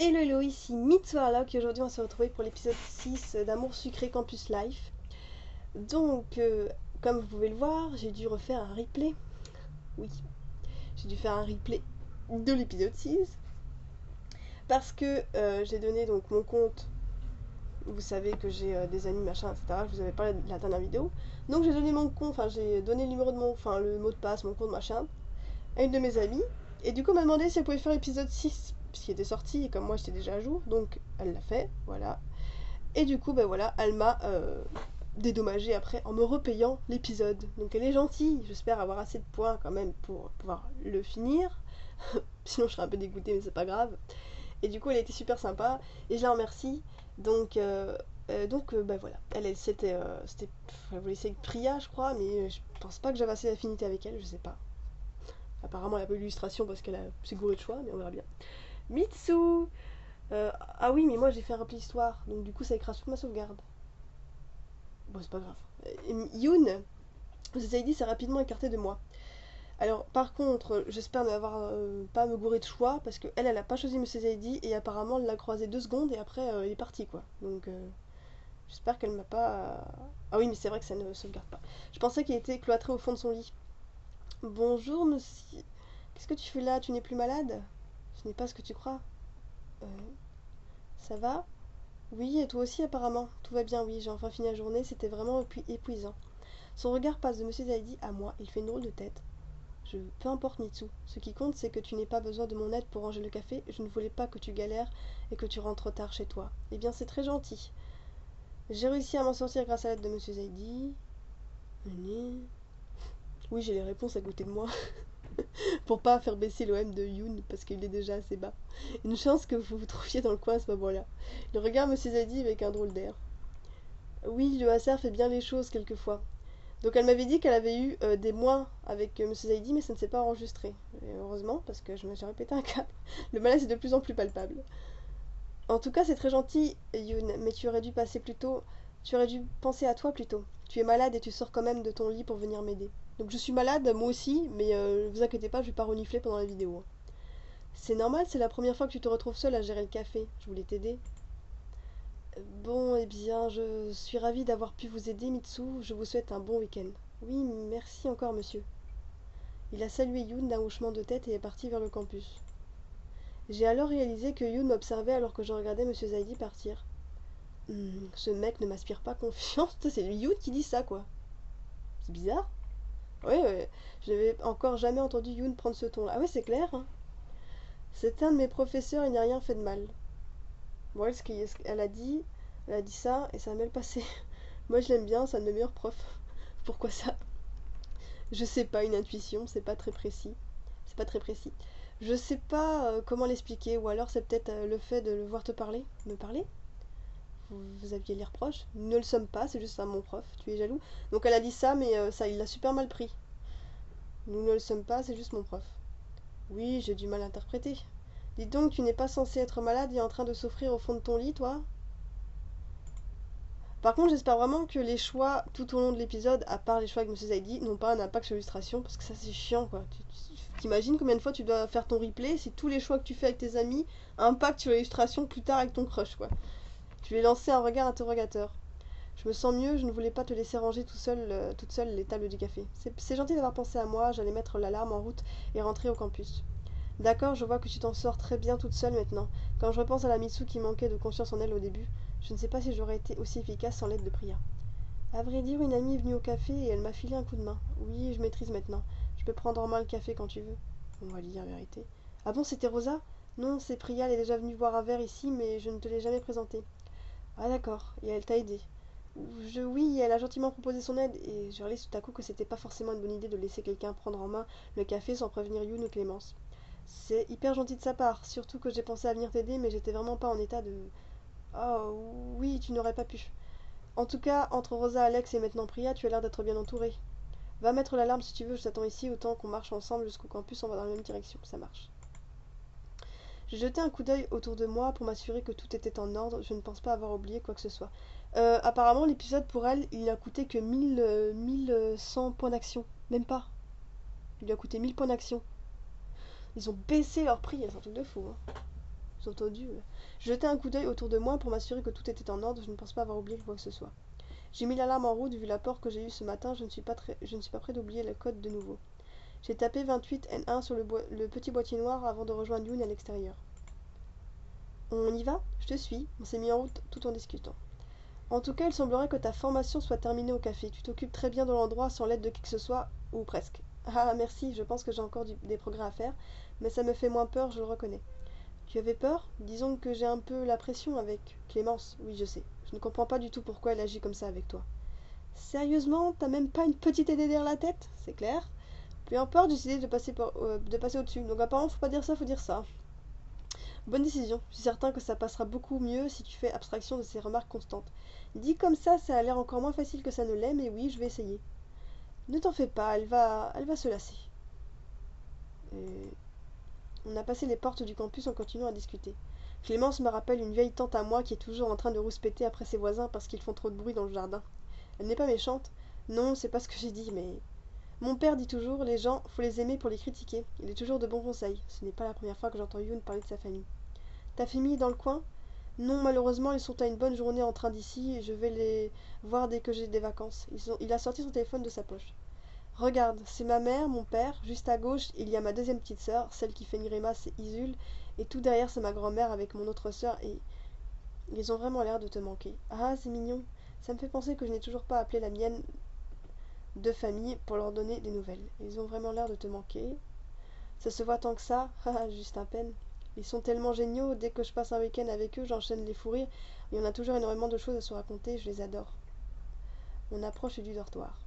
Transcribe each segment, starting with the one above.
Hello hello, ici Mitsuharlock et aujourd'hui on va se retrouver pour l'épisode 6 d'Amour Sucré Campus Life. Donc, comme vous pouvez le voir, j'ai dû refaire un replay. Oui, j'ai dû faire un replay de l'épisode 6. Parce que j'ai donné donc mon compte. Vous savez que j'ai des amis, machin, etc. Je vous avais parlé de la dernière vidéo. Donc j'ai donné mon compte, enfin j'ai donné le numéro de mon, enfin le mot de passe, mon compte, machin, à une de mes amies. Et du coup, elle m'a demandé si elle pouvait faire l'épisode 6, puisqu'il était sorti, et comme moi j'étais déjà à jour, donc elle l'a fait, voilà. Et du coup, ben voilà, elle m'a dédommagé après en me repayant l'épisode. Donc elle est gentille, j'espère avoir assez de points quand même pour pouvoir le finir. Sinon je serais un peu dégoûtée, mais c'est pas grave. Et du coup, elle était super sympa, et je la remercie. Donc, ben voilà, elle voulait essayer avec Priya, je crois, mais je pense pas que j'avais assez d'affinité avec elle, je sais pas. Apparemment, elle a pas eu l'illustration parce qu'elle a s'est gourée de choix, mais on verra bien. Mitsu ah oui, mais moi j'ai fait un repli histoire, donc du coup ça écrase toute ma sauvegarde. Bon, c'est pas grave. Yoon, vous avez dit, s'est rapidement écarté de moi. Alors, par contre, j'espère ne avoir pas à me gourer de choix, parce qu'elle, elle a pas choisi Monsieur Zaidi, et apparemment, elle l'a croisé 2 secondes, et après, elle est partie, quoi. Donc, j'espère qu'elle m'a pas... Ah oui, mais c'est vrai que ça ne sauvegarde pas. Je pensais qu'il était cloîtré au fond de son lit. Bonjour, monsieur. Qu'est-ce que tu fais là? Tu n'es plus malade? Ce n'est pas ce que tu crois. Euh, ça va? Oui, et toi aussi, apparemment. Tout va bien, oui, j'ai enfin fini la journée, c'était vraiment épuisant. Son regard passe de Monsieur Zaidi à moi, il fait une drôle de tête. Peu importe Mitsu, ce qui compte c'est que tu n'aies pas besoin de mon aide pour ranger le café, je ne voulais pas que tu galères et que tu rentres tard chez toi. Eh bien c'est très gentil. J'ai réussi à m'en sortir grâce à l'aide de Monsieur Zaidi. Oui, j'ai les réponses à côté de moi, pour pas faire baisser l'OM de Yoon, parce qu'il est déjà assez bas. Une chance que vous vous trouviez dans le coin à ce moment-là. Il regarde Monsieur Zaidi avec un drôle d'air. Oui, le hasard fait bien les choses quelquefois. Donc elle m'avait dit qu'elle avait eu des mois avec Monsieur Zaidi, mais ça ne s'est pas enregistré. Et heureusement, parce que je me suis répété un câble. Le malaise est de plus en plus palpable. En tout cas, c'est très gentil, Yoon, mais tu aurais dû passer plus tôt. Tu aurais dû penser à toi plutôt. Tu es malade et tu sors quand même de ton lit pour venir m'aider. Donc je suis malade, moi aussi, mais vous inquiétez pas, je vais pas renifler pendant la vidéo. C'est normal, c'est la première fois que tu te retrouves seule à gérer le café. Je voulais t'aider. Bon, eh bien, je suis ravie d'avoir pu vous aider, Mitsu. Je vous souhaite un bon week-end. Oui, merci encore, monsieur. Il a salué Yoon d'un hochement de tête et est parti vers le campus. J'ai alors réalisé que Yoon m'observait alors que je regardais Monsieur Zaidi partir. Ce mec ne m'inspire pas confiance. C'est Yoon qui dit ça, quoi. C'est bizarre. Ouais, ouais. Je n'avais encore jamais entendu Yoon prendre ce ton-là. Ah ouais, c'est clair, hein. C'est un de mes professeurs, il n'y a rien fait de mal. Bon, elle a dit ça et ça a mal passé. Moi, je l'aime bien, c'est un de mes meilleurs profs. Pourquoi ça? Je sais pas, une intuition, c'est pas très précis. C'est pas très précis. Je sais pas comment l'expliquer, ou alors c'est peut-être le fait de le voir te parler. Me parler? Vous aviez l'air proche? Nous ne le sommes pas, c'est juste ça, mon prof. Tu es jaloux? Donc elle a dit ça, mais ça, il l'a super mal pris. Nous ne le sommes pas, c'est juste mon prof. Oui, j'ai du mal à interpréter. Dis donc, tu n'es pas censé être malade et en train de souffrir au fond de ton lit, toi? Par contre, j'espère vraiment que les choix tout au long de l'épisode, à part les choix avec Monsieur Zaidi, n'ont pas un impact sur l'illustration, parce que ça c'est chiant quoi. T'imagines combien de fois tu dois faire ton replay si tous les choix que tu fais avec tes amis impactent sur l'illustration plus tard avec ton crush quoi. Je lui ai lancé un regard interrogateur. Je me sens mieux, je ne voulais pas te laisser ranger toute seule les tables du café. C'est gentil d'avoir pensé à moi, j'allais mettre l'alarme en route et rentrer au campus. D'accord, je vois que tu t'en sors très bien toute seule maintenant. Quand je repense à la Mitsu qui manquait de confiance en elle au début, je ne sais pas si j'aurais été aussi efficace sans l'aide de Priya. À vrai dire, une amie est venue au café et elle m'a filé un coup de main. Oui, je maîtrise maintenant. Je peux prendre en main le café quand tu veux. On va lui dire la vérité. Ah bon, c'était Rosa? Non, c'est Priya, elle est déjà venue boire un verre ici, mais je ne te l'ai jamais présentée. Ah d'accord, et elle t'a aidé. Oui, elle a gentiment proposé son aide, et je réalise tout à coup que c'était pas forcément une bonne idée de laisser quelqu'un prendre en main le café sans prévenir Yoon ou Clémence. C'est hyper gentil de sa part, surtout que j'ai pensé à venir t'aider, mais j'étais vraiment pas en état de... Oh oui, tu n'aurais pas pu. En tout cas, entre Rosa, Alex et maintenant Priya, tu as l'air d'être bien entouré. Va mettre l'alarme si tu veux, je t'attends ici, autant qu'on marche ensemble jusqu'au campus, on va dans la même direction, ça marche. J'ai jeté un coup d'œil autour de moi pour m'assurer que tout était en ordre, je ne pense pas avoir oublié quoi que ce soit. Apparemment, l'épisode pour elle, il a coûté que 1100 points d'action. Même pas. Il lui a coûté 1000 points d'action. Ils ont baissé leur prix, c'est un truc de fou. Hein. J'ai entendu. Je jetai un coup d'œil autour de moi pour m'assurer que tout était en ordre. Je ne pense pas avoir oublié quoi que ce soit. J'ai mis l'alarme en route vu l'apport que j'ai eu ce matin. Je ne suis pas prêt d'oublier le code de nouveau. J'ai tapé 28N1 sur le petit boîtier noir avant de rejoindre Yoon à l'extérieur. On y va? Je te suis. On s'est mis en route tout en discutant. En tout cas, il semblerait que ta formation soit terminée au café. Tu t'occupes très bien de l'endroit sans l'aide de qui que ce soit, ou presque. Ah, merci, je pense que j'ai encore des progrès à faire, mais ça me fait moins peur, je le reconnais. Tu avais peur? Disons que j'ai un peu la pression avec Clémence. Oui, je sais. Je ne comprends pas du tout pourquoi elle agit comme ça avec toi. Sérieusement, t'as même pas une petite idée derrière la tête? C'est clair? Peu importe, j'ai décidé de passer au-dessus. Donc apparemment, faut pas dire ça, faut dire ça. Bonne décision. Je suis certain que ça passera beaucoup mieux si tu fais abstraction de ces remarques constantes. Dit comme ça a l'air encore moins facile que ça ne l'est, mais oui, je vais essayer. Ne t'en fais pas, elle va se lasser. Et on a passé les portes du campus en continuant à discuter. Clémence me rappelle une vieille tante à moi qui est toujours en train de rouspéter après ses voisins parce qu'ils font trop de bruit dans le jardin. Elle n'est pas méchante. Non, c'est pas ce que j'ai dit, mais... Mon père dit toujours, les gens, faut les aimer pour les critiquer. Il est toujours de bons conseils. Ce n'est pas la première fois que j'entends Yoon parler de sa famille. Ta famille est dans le coin? Non, malheureusement, ils sont à une bonne journée en train d'ici et je vais les voir dès que j'ai des vacances. Il a sorti son téléphone de sa poche. Regarde, c'est ma mère, mon père, juste à gauche, il y a ma deuxième petite sœur, celle qui fait une grimace, c'est Isul, et tout derrière, c'est ma grand-mère avec mon autre sœur, et ils ont vraiment l'air de te manquer. Ah, c'est mignon. Ça me fait penser que je n'ai toujours pas appelé la mienne de famille pour leur donner des nouvelles. Ils ont vraiment l'air de te manquer. Ça se voit tant que ça, haha, juste à peine. Ils sont tellement géniaux, dès que je passe un week-end avec eux, j'enchaîne les fous rires, et on a toujours énormément de choses à se raconter, je les adore. On approche du dortoir.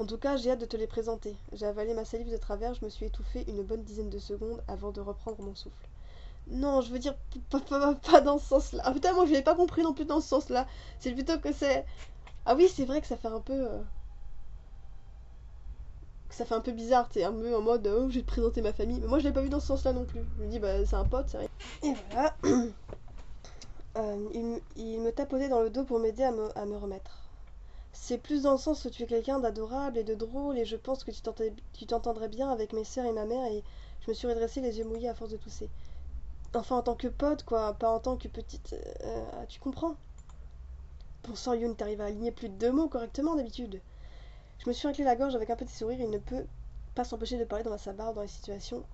En tout cas, j'ai hâte de te les présenter. J'ai avalé ma salive de travers, je me suis étouffée une bonne dizaine de secondes avant de reprendre mon souffle. Non, je veux dire, pas dans ce sens-là. Ah putain, moi je l'ai pas compris non plus dans ce sens-là. C'est plutôt que c'est... Ah oui, c'est vrai que ça fait un peu... que ça fait un peu bizarre, t'es un peu en mode oh, je vais te présenter ma famille. Mais moi je l'ai pas vu dans ce sens-là non plus. Je me dis, bah c'est un pote, c'est rien. Et voilà. Il me tapotait dans le dos pour m'aider à me remettre. C'est plus dans le sens que tu es quelqu'un d'adorable et de drôle, et je pense que tu t'entendrais bien avec mes sœurs et ma mère, et je me suis redressée les yeux mouillés à force de tousser. Enfin, en tant que pote, quoi, pas en tant que petite... tu comprends? Bon sang, Yoon, t'arrives à aligner plus de 2 mots correctement d'habitude. Je me suis raclé la gorge avec un petit sourire, il ne peut pas s'empêcher de parler dans sa barbe dans les situations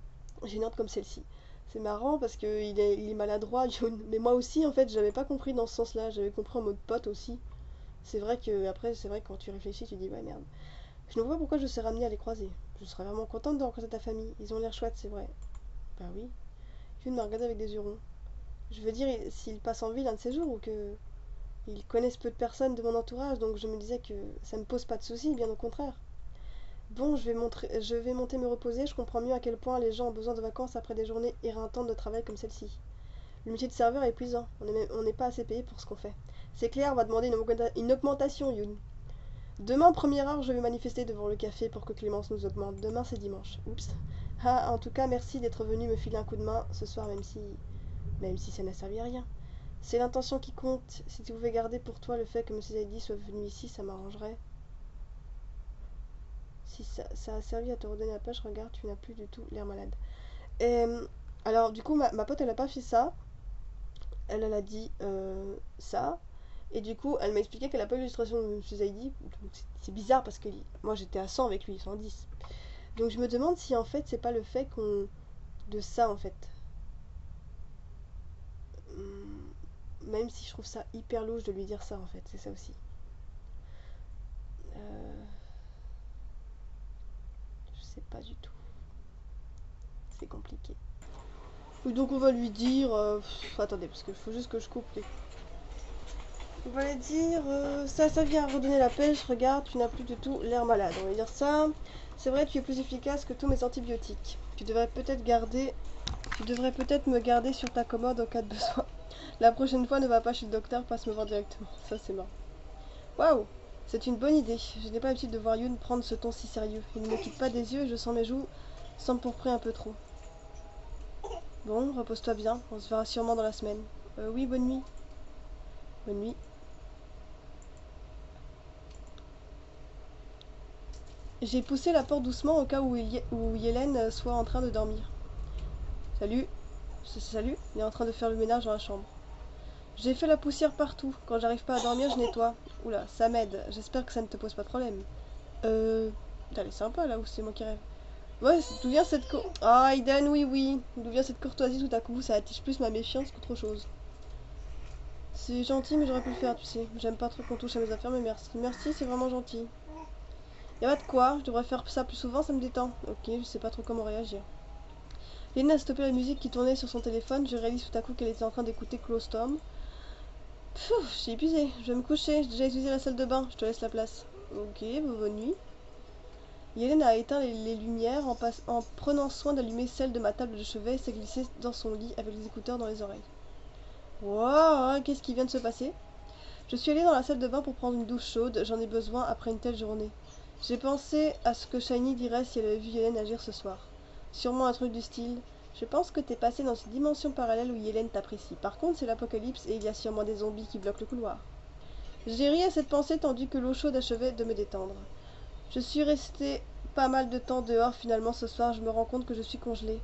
gênantes comme celle-ci. C'est marrant parce qu'il est maladroit, Yoon. Mais moi aussi, en fait, j'avais pas compris dans ce sens-là, j'avais compris en mode pote aussi. C'est vrai que après, c'est vrai que quand tu réfléchis, tu dis ouais merde. Je ne vois pas pourquoi je serais ramenée à les croiser. Je serais vraiment contente de rencontrer ta famille. Ils ont l'air chouettes, c'est vrai. Bah oui. Yoon m'a regardé avec des yeux ronds. Je veux dire, s'ils passent en ville un de ces jours ou que ils connaissent peu de personnes de mon entourage, donc je me disais que ça me pose pas de soucis, bien au contraire. Bon, je vais monter me reposer, je comprends mieux à quel point les gens ont besoin de vacances après des journées éreintantes de travail comme celle-ci. Le métier de serveur est épuisant, on n'est pas assez payé pour ce qu'on fait. C'est clair, on va demander une augmentation, Yoon. Demain, première heure, je vais manifester devant le café pour que Clémence nous augmente. Demain, c'est dimanche. Oups. Ah, en tout cas, merci d'être venu me filer un coup de main ce soir, même si ça n'a servi à rien. C'est l'intention qui compte. Si tu pouvais garder pour toi le fait que M. Zaidi soit venu ici, ça m'arrangerait. Si ça a servi à te redonner la pêche, regarde, tu n'as plus du tout l'air malade. Et, alors, du coup, ma pote, elle a pas fait ça. Elle a dit ça. Et du coup, elle m'a expliqué qu'elle a pas eu l'illustration de M. Zaidi. C'est bizarre parce que moi, j'étais à 100 avec lui, 110. Donc, je me demande si, en fait, c'est pas le fait qu'on... de ça, en fait. Même si je trouve ça hyper louche de lui dire ça, en fait. C'est ça aussi. Je sais pas du tout. C'est compliqué. Donc on va lui dire... attendez, parce qu'il faut juste que je coupe les... On va lui dire... ça vient redonner la pêche, regarde, tu n'as plus du tout l'air malade. On va lui dire ça. C'est vrai, tu es plus efficace que tous mes antibiotiques. Tu devrais peut-être me garder sur ta commode en cas de besoin. La prochaine fois, ne va pas chez le docteur, passe me voir directement. Ça, c'est marrant. Waouh! C'est une bonne idée. Je n'ai pas l'habitude de voir Yoon prendre ce ton si sérieux. Il ne me quitte pas des yeux et je sens mes joues s'empourprer un peu trop. Bon, repose-toi bien. On se verra sûrement dans la semaine. Oui, bonne nuit. Bonne nuit. J'ai poussé la porte doucement au cas où Yélène soit en train de dormir. Salut. Salut, il est en train de faire le ménage dans la chambre. J'ai fait la poussière partout. Quand j'arrive pas à dormir, je nettoie. Oula, ça m'aide. J'espère que ça ne te pose pas de problème. Putain, elle est sympa là, ou c'est moi qui rêve? Ouais, d'où vient cette Ah, Aiden, oui, oui. D'où vient cette courtoisie tout à coup? Ça attige plus ma méfiance qu'autre chose. C'est gentil, mais j'aurais pu le faire, tu sais. J'aime pas trop qu'on touche à mes affaires, mais merci. Merci, c'est vraiment gentil. Y'a pas de quoi, je devrais faire ça plus souvent, ça me détend. Ok, je sais pas trop comment réagir. Léna a stoppé la musique qui tournait sur son téléphone. Je réalise tout à coup qu'elle était en train d'écouter Close Tom. Pfff, j'ai épuisé. Je vais me coucher. J'ai déjà utilisé la salle de bain. Je te laisse la place. Ok, bonne nuit. Yélène a éteint les lumières en prenant soin d'allumer celle de ma table de chevet et s'est glissée dans son lit avec les écouteurs dans les oreilles. Wow, qu'est-ce qui vient de se passer? Je suis allée dans la salle de bain pour prendre une douche chaude. J'en ai besoin après une telle journée. J'ai pensé à ce que Shiny dirait si elle avait vu Yélène agir ce soir. Sûrement un truc du style: je pense que t'es passé dans une dimension parallèle où Yélène t'apprécie. Par contre, c'est l'apocalypse et il y a sûrement des zombies qui bloquent le couloir. J'ai ri à cette pensée tandis que l'eau chaude achevait de me détendre. Je suis restée pas mal de temps dehors finalement ce soir. Je me rends compte que je suis congelée.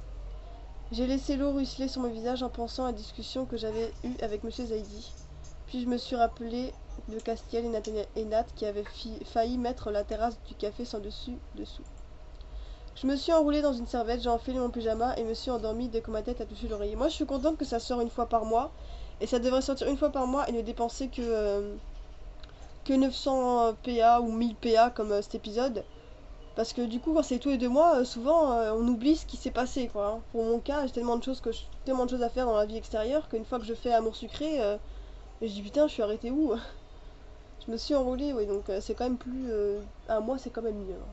J'ai laissé l'eau ruisseler sur mon visage en pensant à la discussion que j'avais eue avec M. Zaidi. Puis je me suis rappelé de Castiel et Nat qui avaient failli mettre la terrasse du café sans dessous. Je me suis enroulée dans une serviette, j'ai enfilé mon pyjama et me suis endormie dès que ma tête a touché l'oreiller. Moi je suis contente que ça sort une fois par mois. Et ça devrait sortir une fois par mois et ne dépenser que 900 PA ou 1000 PA comme cet épisode. Parce que du coup quand c'est tous les 2 mois, souvent on oublie ce qui s'est passé quoi. Hein. Pour mon cas, j'ai tellement de choses à faire dans la vie extérieure qu'une fois que je fais Amour Sucré, je dis putain je suis arrêtée où? Je me suis enroulée, oui, donc c'est quand même plus... un mois c'est quand même mieux. Hein.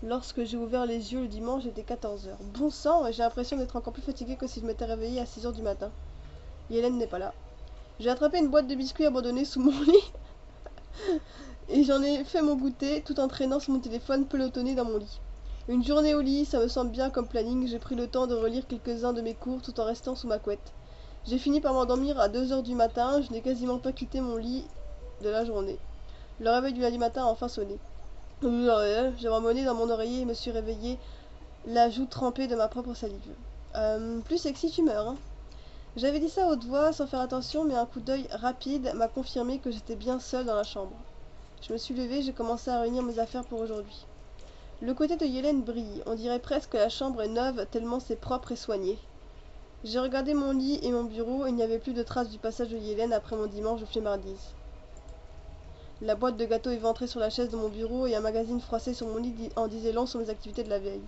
Lorsque j'ai ouvert les yeux le dimanche, il était 14h. Bon sang, j'ai l'impression d'être encore plus fatiguée que si je m'étais réveillée à 6h du matin. Hélène n'est pas là. J'ai attrapé une boîte de biscuits abandonnée sous mon lit et j'en ai fait mon goûter tout en traînant sur mon téléphone pelotonné dans mon lit. Une journée au lit, ça me semble bien comme planning. J'ai pris le temps de relire quelques-uns de mes cours tout en restant sous ma couette. J'ai fini par m'endormir à 2h du matin. Je n'ai quasiment pas quitté mon lit de la journée. Le réveil du lundi matin a enfin sonné. J'ai remonné dans mon oreiller et me suis réveillée, la joue trempée de ma propre salive. Plus sexy tu meurs, hein. J'avais dit ça à haute voix, sans faire attention, mais un coup d'œil rapide m'a confirmé que j'étais bien seule dans la chambre. Je me suis levée, j'ai commencé à réunir mes affaires pour aujourd'hui. Le côté de Yélène brille, on dirait presque que la chambre est neuve tellement c'est propre et soigné. J'ai regardé mon lit et mon bureau, il n'y avait plus de traces du passage de Yélène après mon dimanche de flemmardise. La boîte de gâteaux éventrée sur la chaise de mon bureau et un magazine froissé sur mon lit en disait long sur mes activités de la veille.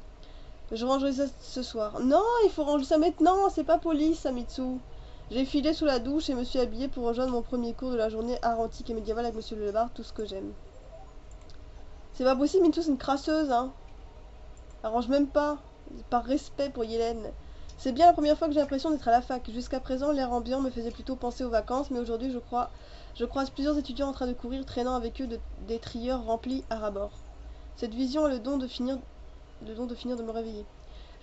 Je rangerai ça ce soir. Non, il faut ranger ça maintenant, c'est pas poli, Samitsu. J'ai filé sous la douche et me suis habillée pour rejoindre mon premier cours de la journée art antique et médiévale avec Monsieur Lebar, tout ce que j'aime. C'est pas possible, Mitsu, c'est une crasseuse, hein. Arrange même pas, par respect pour Yélène. C'est bien la première fois que j'ai l'impression d'être à la fac. Jusqu'à présent, l'air ambiant me faisait plutôt penser aux vacances, mais aujourd'hui, je croise plusieurs étudiants en train de courir, traînant avec eux des trieurs remplis à ras-bord. Cette vision a le don de finir de me réveiller.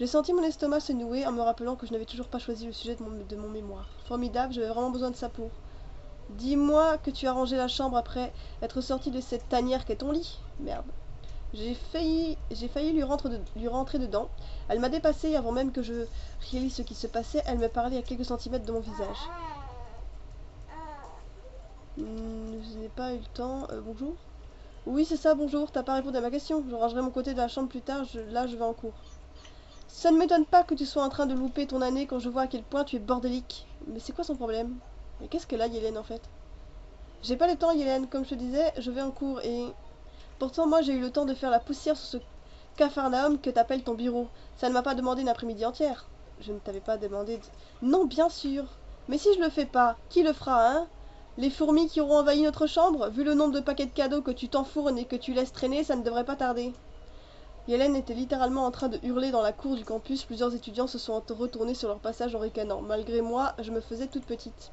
J'ai senti mon estomac se nouer en me rappelant que je n'avais toujours pas choisi le sujet de mon mémoire. Formidable, j'avais vraiment besoin de ça pour. Dis-moi que tu as rangé la chambre après être sorti de cette tanière qu'est ton lit. Merde. J'ai failli lui rentrer dedans. Elle m'a dépassée avant même que je réalise ce qui se passait. Elle me parlait à quelques centimètres de mon visage. Je n'ai pas eu le temps. Bonjour. Oui, c'est ça, bonjour. T'as pas répondu à ma question. Je rangerai mon côté de la chambre plus tard. Là, je vais en cours. Ça ne m'étonne pas que tu sois en train de louper ton année quand je vois à quel point tu es bordélique. Mais c'est quoi son problème? Mais qu'est-ce qu'elle a, Yélène, en fait? J'ai pas le temps, Yélène. Comme je te disais, je vais en cours et... Pourtant, moi, j'ai eu le temps de faire la poussière sur ce capharnaüm que t'appelles ton bureau. Ça ne m'a pas demandé une après-midi entière. Je ne t'avais pas demandé de... Non, bien sûr. Mais si je le fais pas, qui le fera, hein? Les fourmis qui auront envahi notre chambre? Vu le nombre de paquets de cadeaux que tu t'enfournes et que tu laisses traîner, ça ne devrait pas tarder. Hélène était littéralement en train de hurler dans la cour du campus. Plusieurs étudiants se sont retournés sur leur passage en ricanant. Malgré moi, je me faisais toute petite.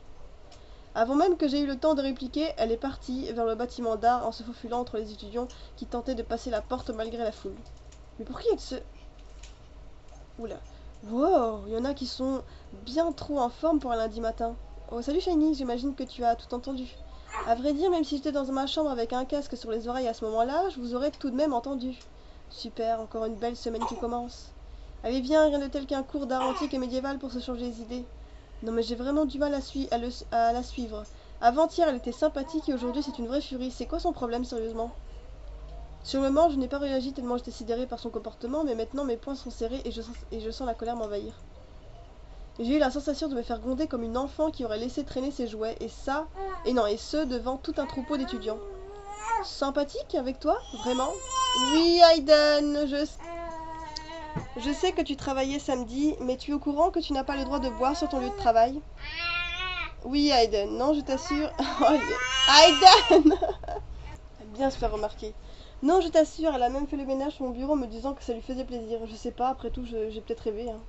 Avant même que j'aie eu le temps de répliquer, elle est partie vers le bâtiment d'art en se faufilant entre les étudiants qui tentaient de passer la porte malgré la foule. Mais pour qui elle se... Oula. Wow, il y en a qui sont bien trop en forme pour un lundi matin. Oh, salut Shiny, j'imagine que tu as tout entendu. À vrai dire, même si j'étais dans ma chambre avec un casque sur les oreilles à ce moment-là, je vous aurais tout de même entendu. Super, encore une belle semaine qui commence. Allez viens, rien de tel qu'un cours d'art antique et médiéval pour se changer les idées. Non mais j'ai vraiment du mal à la suivre. Avant-hier elle était sympathique et aujourd'hui c'est une vraie furie. C'est quoi son problème sérieusement? Sur le moment je n'ai pas réagi tellement j'étais sidérée par son comportement, mais maintenant mes poings sont serrés et je sens la colère m'envahir. J'ai eu la sensation de me faire gronder comme une enfant qui aurait laissé traîner ses jouets, et ce devant tout un troupeau d'étudiants. Sympathique avec toi? Vraiment? Oui, Hayden, je sais que tu travaillais samedi, mais tu es au courant que tu n'as pas le droit de boire sur ton lieu de travail? Oui, Hayden, non, je t'assure. Hayden! Bien se faire remarquer. Non, je t'assure, elle a même fait le ménage sur mon bureau en me disant que ça lui faisait plaisir. Je sais pas, après tout, j'ai peut-être rêvé, hein.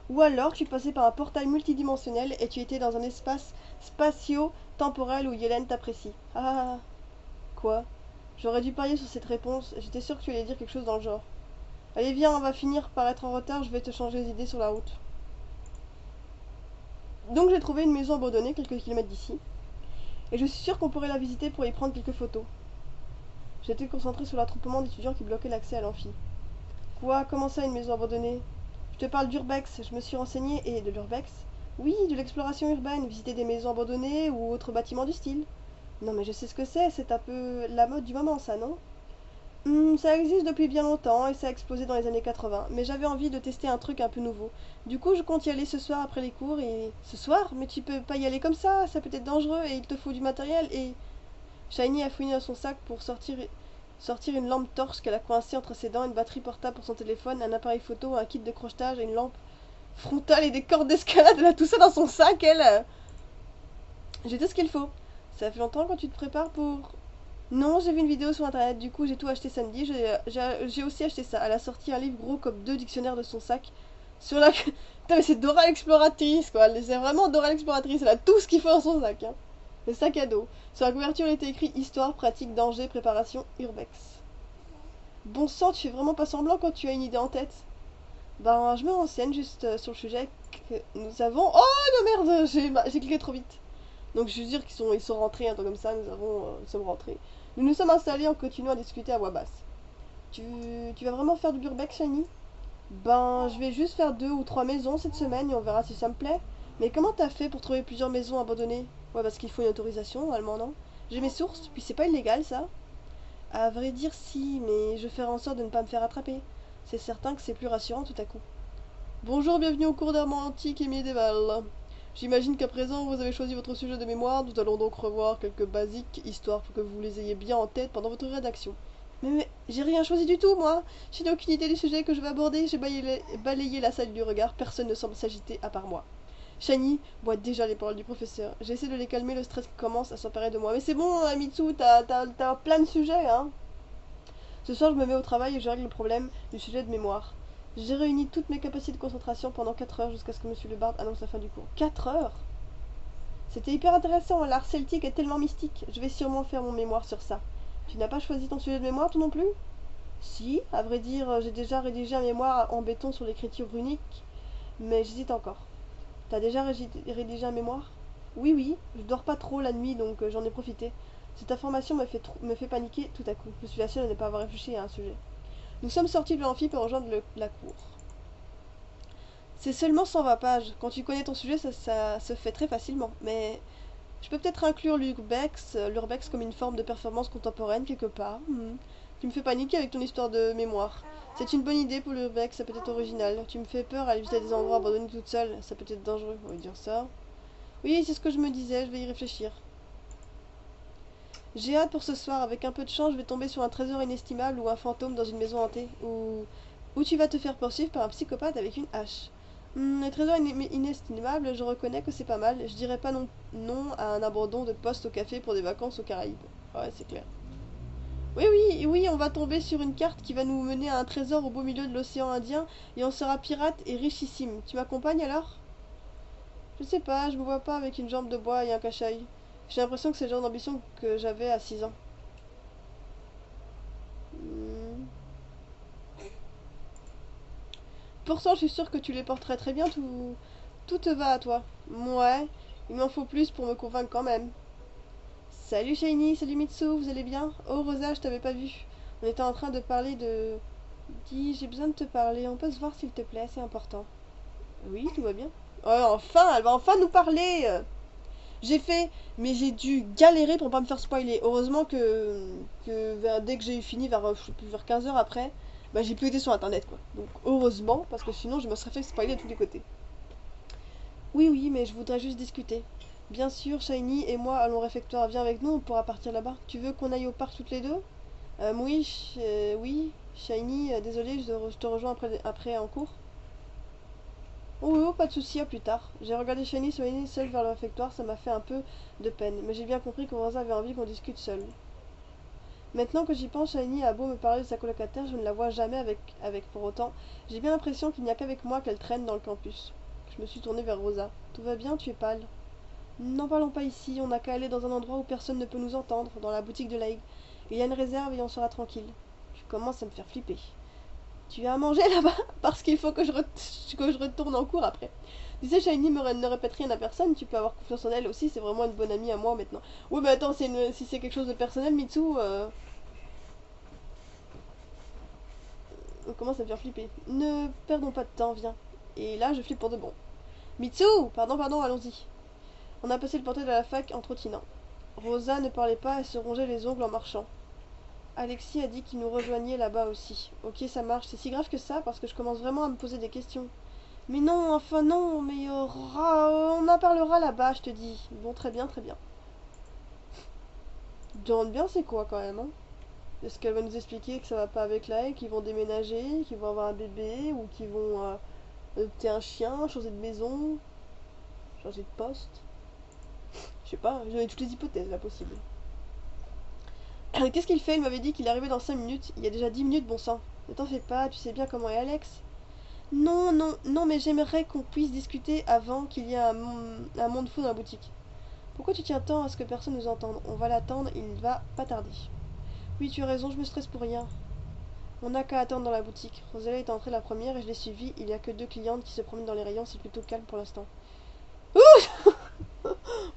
Ou alors tu passais par un portail multidimensionnel et tu étais dans un espace spatio-temporel où Yélène t'apprécie. Ah, quoi? J'aurais dû parier sur cette réponse, j'étais sûre que tu allais dire quelque chose dans le genre. Allez viens, on va finir par être en retard, je vais te changer les idées sur la route. Donc j'ai trouvé une maison abandonnée quelques kilomètres d'ici, et je suis sûre qu'on pourrait la visiter pour y prendre quelques photos. J'étais concentrée sur l'attroupement d'étudiants qui bloquaient l'accès à l'amphi. Quoi? Comment ça, une maison abandonnée? Je te parle d'Urbex, je me suis renseignée et de l'Urbex. Oui, de l'exploration urbaine, visiter des maisons abandonnées ou autres bâtiments du style. Non mais je sais ce que c'est un peu la mode du moment ça, non? Ça existe depuis bien longtemps et ça a explosé dans les années 80, mais j'avais envie de tester un truc un peu nouveau. Du coup, je compte y aller ce soir après les cours et... Ce soir? Mais tu peux pas y aller comme ça peut être dangereux et il te faut du matériel et... Shiny a fouiné dans son sac pour sortir une lampe torche qu'elle a coincée entre ses dents, une batterie portable pour son téléphone, un appareil photo, un kit de crochetage et une lampe frontale et des cordes d'escalade. Elle a tout ça dans son sac, elle. J'ai tout ce qu'il faut. Ça fait longtemps quand tu te prépares pour... Non, j'ai vu une vidéo sur internet, du coup j'ai tout acheté samedi. J'ai aussi acheté ça. Elle a sorti un livre gros comme 2 dictionnaires de son sac. Sur la... Putain mais c'est Dora l'exploratrice quoi. C'est vraiment Dora l'exploratrice. Elle a tout ce qu'il faut dans son sac. Hein. Le sac à dos. Sur la couverture il était écrit Histoire, pratique, danger, préparation, urbex. Bon sang, tu fais vraiment pas semblant quand tu as une idée en tête. Ben, je me renseigne juste sur le sujet que nous avons... Oh non merde, j'ai cliqué trop vite. Donc je veux dire ils sont rentrés, un truc comme ça, nous sommes rentrés. Nous nous sommes installés en continuant à discuter à voix basse. Tu vas vraiment faire du burbeck, Shiny? Ben, je vais juste faire 2 ou 3 maisons cette semaine et on verra si ça me plaît. Mais comment t'as fait pour trouver plusieurs maisons abandonnées? Ouais, parce qu'il faut une autorisation, normalement, non? J'ai mes sources, puis c'est pas illégal, ça? À vrai dire, si, mais je ferai en sorte de ne pas me faire attraper. C'est certain que c'est plus rassurant tout à coup. Bonjour, bienvenue au cours d'art antique et médiéval. J'imagine qu'à présent vous avez choisi votre sujet de mémoire, nous allons donc revoir quelques basiques, histoire pour que vous les ayez bien en tête pendant votre rédaction. Mais j'ai rien choisi du tout, moi. Je n'ai aucune idée du sujet que je vais aborder, j'ai balayé la salle du regard, personne ne semble s'agiter à part moi. Shiny boit déjà les paroles du professeur. J'essaie de les calmer, le stress commence à s'emparer de moi. Mais c'est bon, Amitsu, t'as plein de sujets, hein. Ce soir, je me mets au travail et je règle le problème du sujet de mémoire. J'ai réuni toutes mes capacités de concentration pendant 4 heures jusqu'à ce que Monsieur le Bard annonce la fin du cours. 4 heures? C'était hyper intéressant, l'art celtique est tellement mystique. Je vais sûrement faire mon mémoire sur ça. Tu n'as pas choisi ton sujet de mémoire, toi non plus? Si, à vrai dire, j'ai déjà rédigé un mémoire en béton sur l'écriture runique, mais j'hésite encore. T'as déjà rédigé un mémoire? Oui, oui, je dors pas trop la nuit, donc j'en ai profité. Cette information me fait paniquer tout à coup. Je suis la seule à ne pas avoir réfléchi à un sujet. Nous sommes sortis de l'amphi pour rejoindre la cour. C'est seulement 120 pages. Quand tu connais ton sujet, ça se fait très facilement. Mais je peux peut-être inclure l'urbex comme une forme de performance contemporaine quelque part. Tu me fais paniquer avec ton histoire de mémoire. C'est une bonne idée pour l'urbex, ça peut être original. Tu me fais peur à aller visiter des endroits abandonnés toute seule. Ça peut être dangereux, on va dire ça. Oui, c'est ce que je me disais, je vais y réfléchir. J'ai hâte pour ce soir, avec un peu de chance, je vais tomber sur un trésor inestimable ou un fantôme dans une maison hantée, ou tu vas te faire poursuivre par un psychopathe avec une hache. Le trésor inestimable, je reconnais que c'est pas mal, je dirais pas non à un abandon de poste au café pour des vacances aux Caraïbes. Ouais, c'est clair. Oui, oui, oui, on va tomber sur une carte qui va nous mener à un trésor au beau milieu de l'océan Indien, et on sera pirate et richissime. Tu m'accompagnes alors? Je sais pas, je me vois pas avec une jambe de bois et un cache-œil. J'ai l'impression que c'est le genre d'ambition que j'avais à 6 ans. Hmm. Pourtant, je suis sûre que tu les porterais très bien, tout te va à toi. Ouais, il m'en faut plus pour me convaincre quand même. Salut Shiny, salut Mitsu, vous allez bien? Oh Rosa, je t'avais pas vu. On était en train de parler Dis, j'ai besoin de te parler, on peut se voir s'il te plaît, c'est important. Oui, tout va bien. Oh, enfin, elle va enfin nous parler. J'ai fait, mais j'ai dû galérer pour pas me faire spoiler. Heureusement dès que j'ai fini, vers, je sais plus, vers 15 heures après, bah, j'ai plus été sur internet quoi. Donc heureusement, parce que sinon je me serais fait spoiler de tous les côtés. Oui, oui, mais je voudrais juste discuter. Bien sûr, Shiny et moi allons au réfectoire. Viens avec nous, on pourra partir là-bas. Tu veux qu'on aille au parc toutes les deux? Oui, oui. Shiny, désolé, je te rejoins après en cours. Oh, oui, oh, pas de souci, à plus tard. J'ai regardé Shiny s'enligner seule vers le réfectoire, ça m'a fait un peu de peine, mais j'ai bien compris que Rosa avait envie qu'on discute seul. Maintenant que j'y pense, Shiny a beau me parler de sa colocataire, je ne la vois jamais avec pour autant. J'ai bien l'impression qu'il n'y a qu'avec moi qu'elle traîne dans le campus. Je me suis tournée vers Rosa. Tout va bien, tu es pâle. N'en parlons pas ici, on n'a qu'à aller dans un endroit où personne ne peut nous entendre, dans la boutique de Laig. Il y a une réserve et on sera tranquille. Tu commences à me faire flipper. Tu as à manger là-bas? Parce qu'il faut que je retourne en cours après. Tu sais, Shiny ne répète rien à personne, tu peux avoir confiance en elle aussi, c'est vraiment une bonne amie à moi maintenant. Oui, mais attends, si c'est quelque chose de personnel, Mitsu, on commence à me faire flipper. Ne perdons pas de temps, viens. Et là, je flippe pour de bon. Mitsu! Pardon, pardon, allons-y. On a passé le portail de la fac en trottinant. Rosa ne parlait pas et se rongeait les ongles en marchant. Alexis a dit qu'il nous rejoignait là-bas aussi. Ok, ça marche. C'est si grave que ça parce que je commence vraiment à me poser des questions. Mais non, enfin non, mais on en parlera là-bas, je te dis. Bon, très bien, très bien. Je me demande bien c'est quoi quand même, hein. Est-ce qu'elle va nous expliquer que ça va pas avec la qu'ils vont déménager, qu'ils vont avoir un bébé, ou qu'ils vont adopter un chien, changer de maison, changer de poste? Je sais pas, j'avais toutes les hypothèses là possibles. Qu'est-ce qu'il fait? Il m'avait dit qu'il arrivait dans 5 minutes. Il y a déjà 10 minutes, bon sang. Ne t'en fais pas, tu sais bien comment est Alex. Non, non, non, mais j'aimerais qu'on puisse discuter avant qu'il y ait un monde fou dans la boutique. Pourquoi tu tiens tant à ce que personne nous entende? On va l'attendre, il ne va pas tarder. Oui, tu as raison, je me stresse pour rien. On n'a qu'à attendre dans la boutique. Rosalie est entrée la première et je l'ai suivie. Il y a que 2 clientes qui se promènent dans les rayons, c'est plutôt calme pour l'instant. Ouh!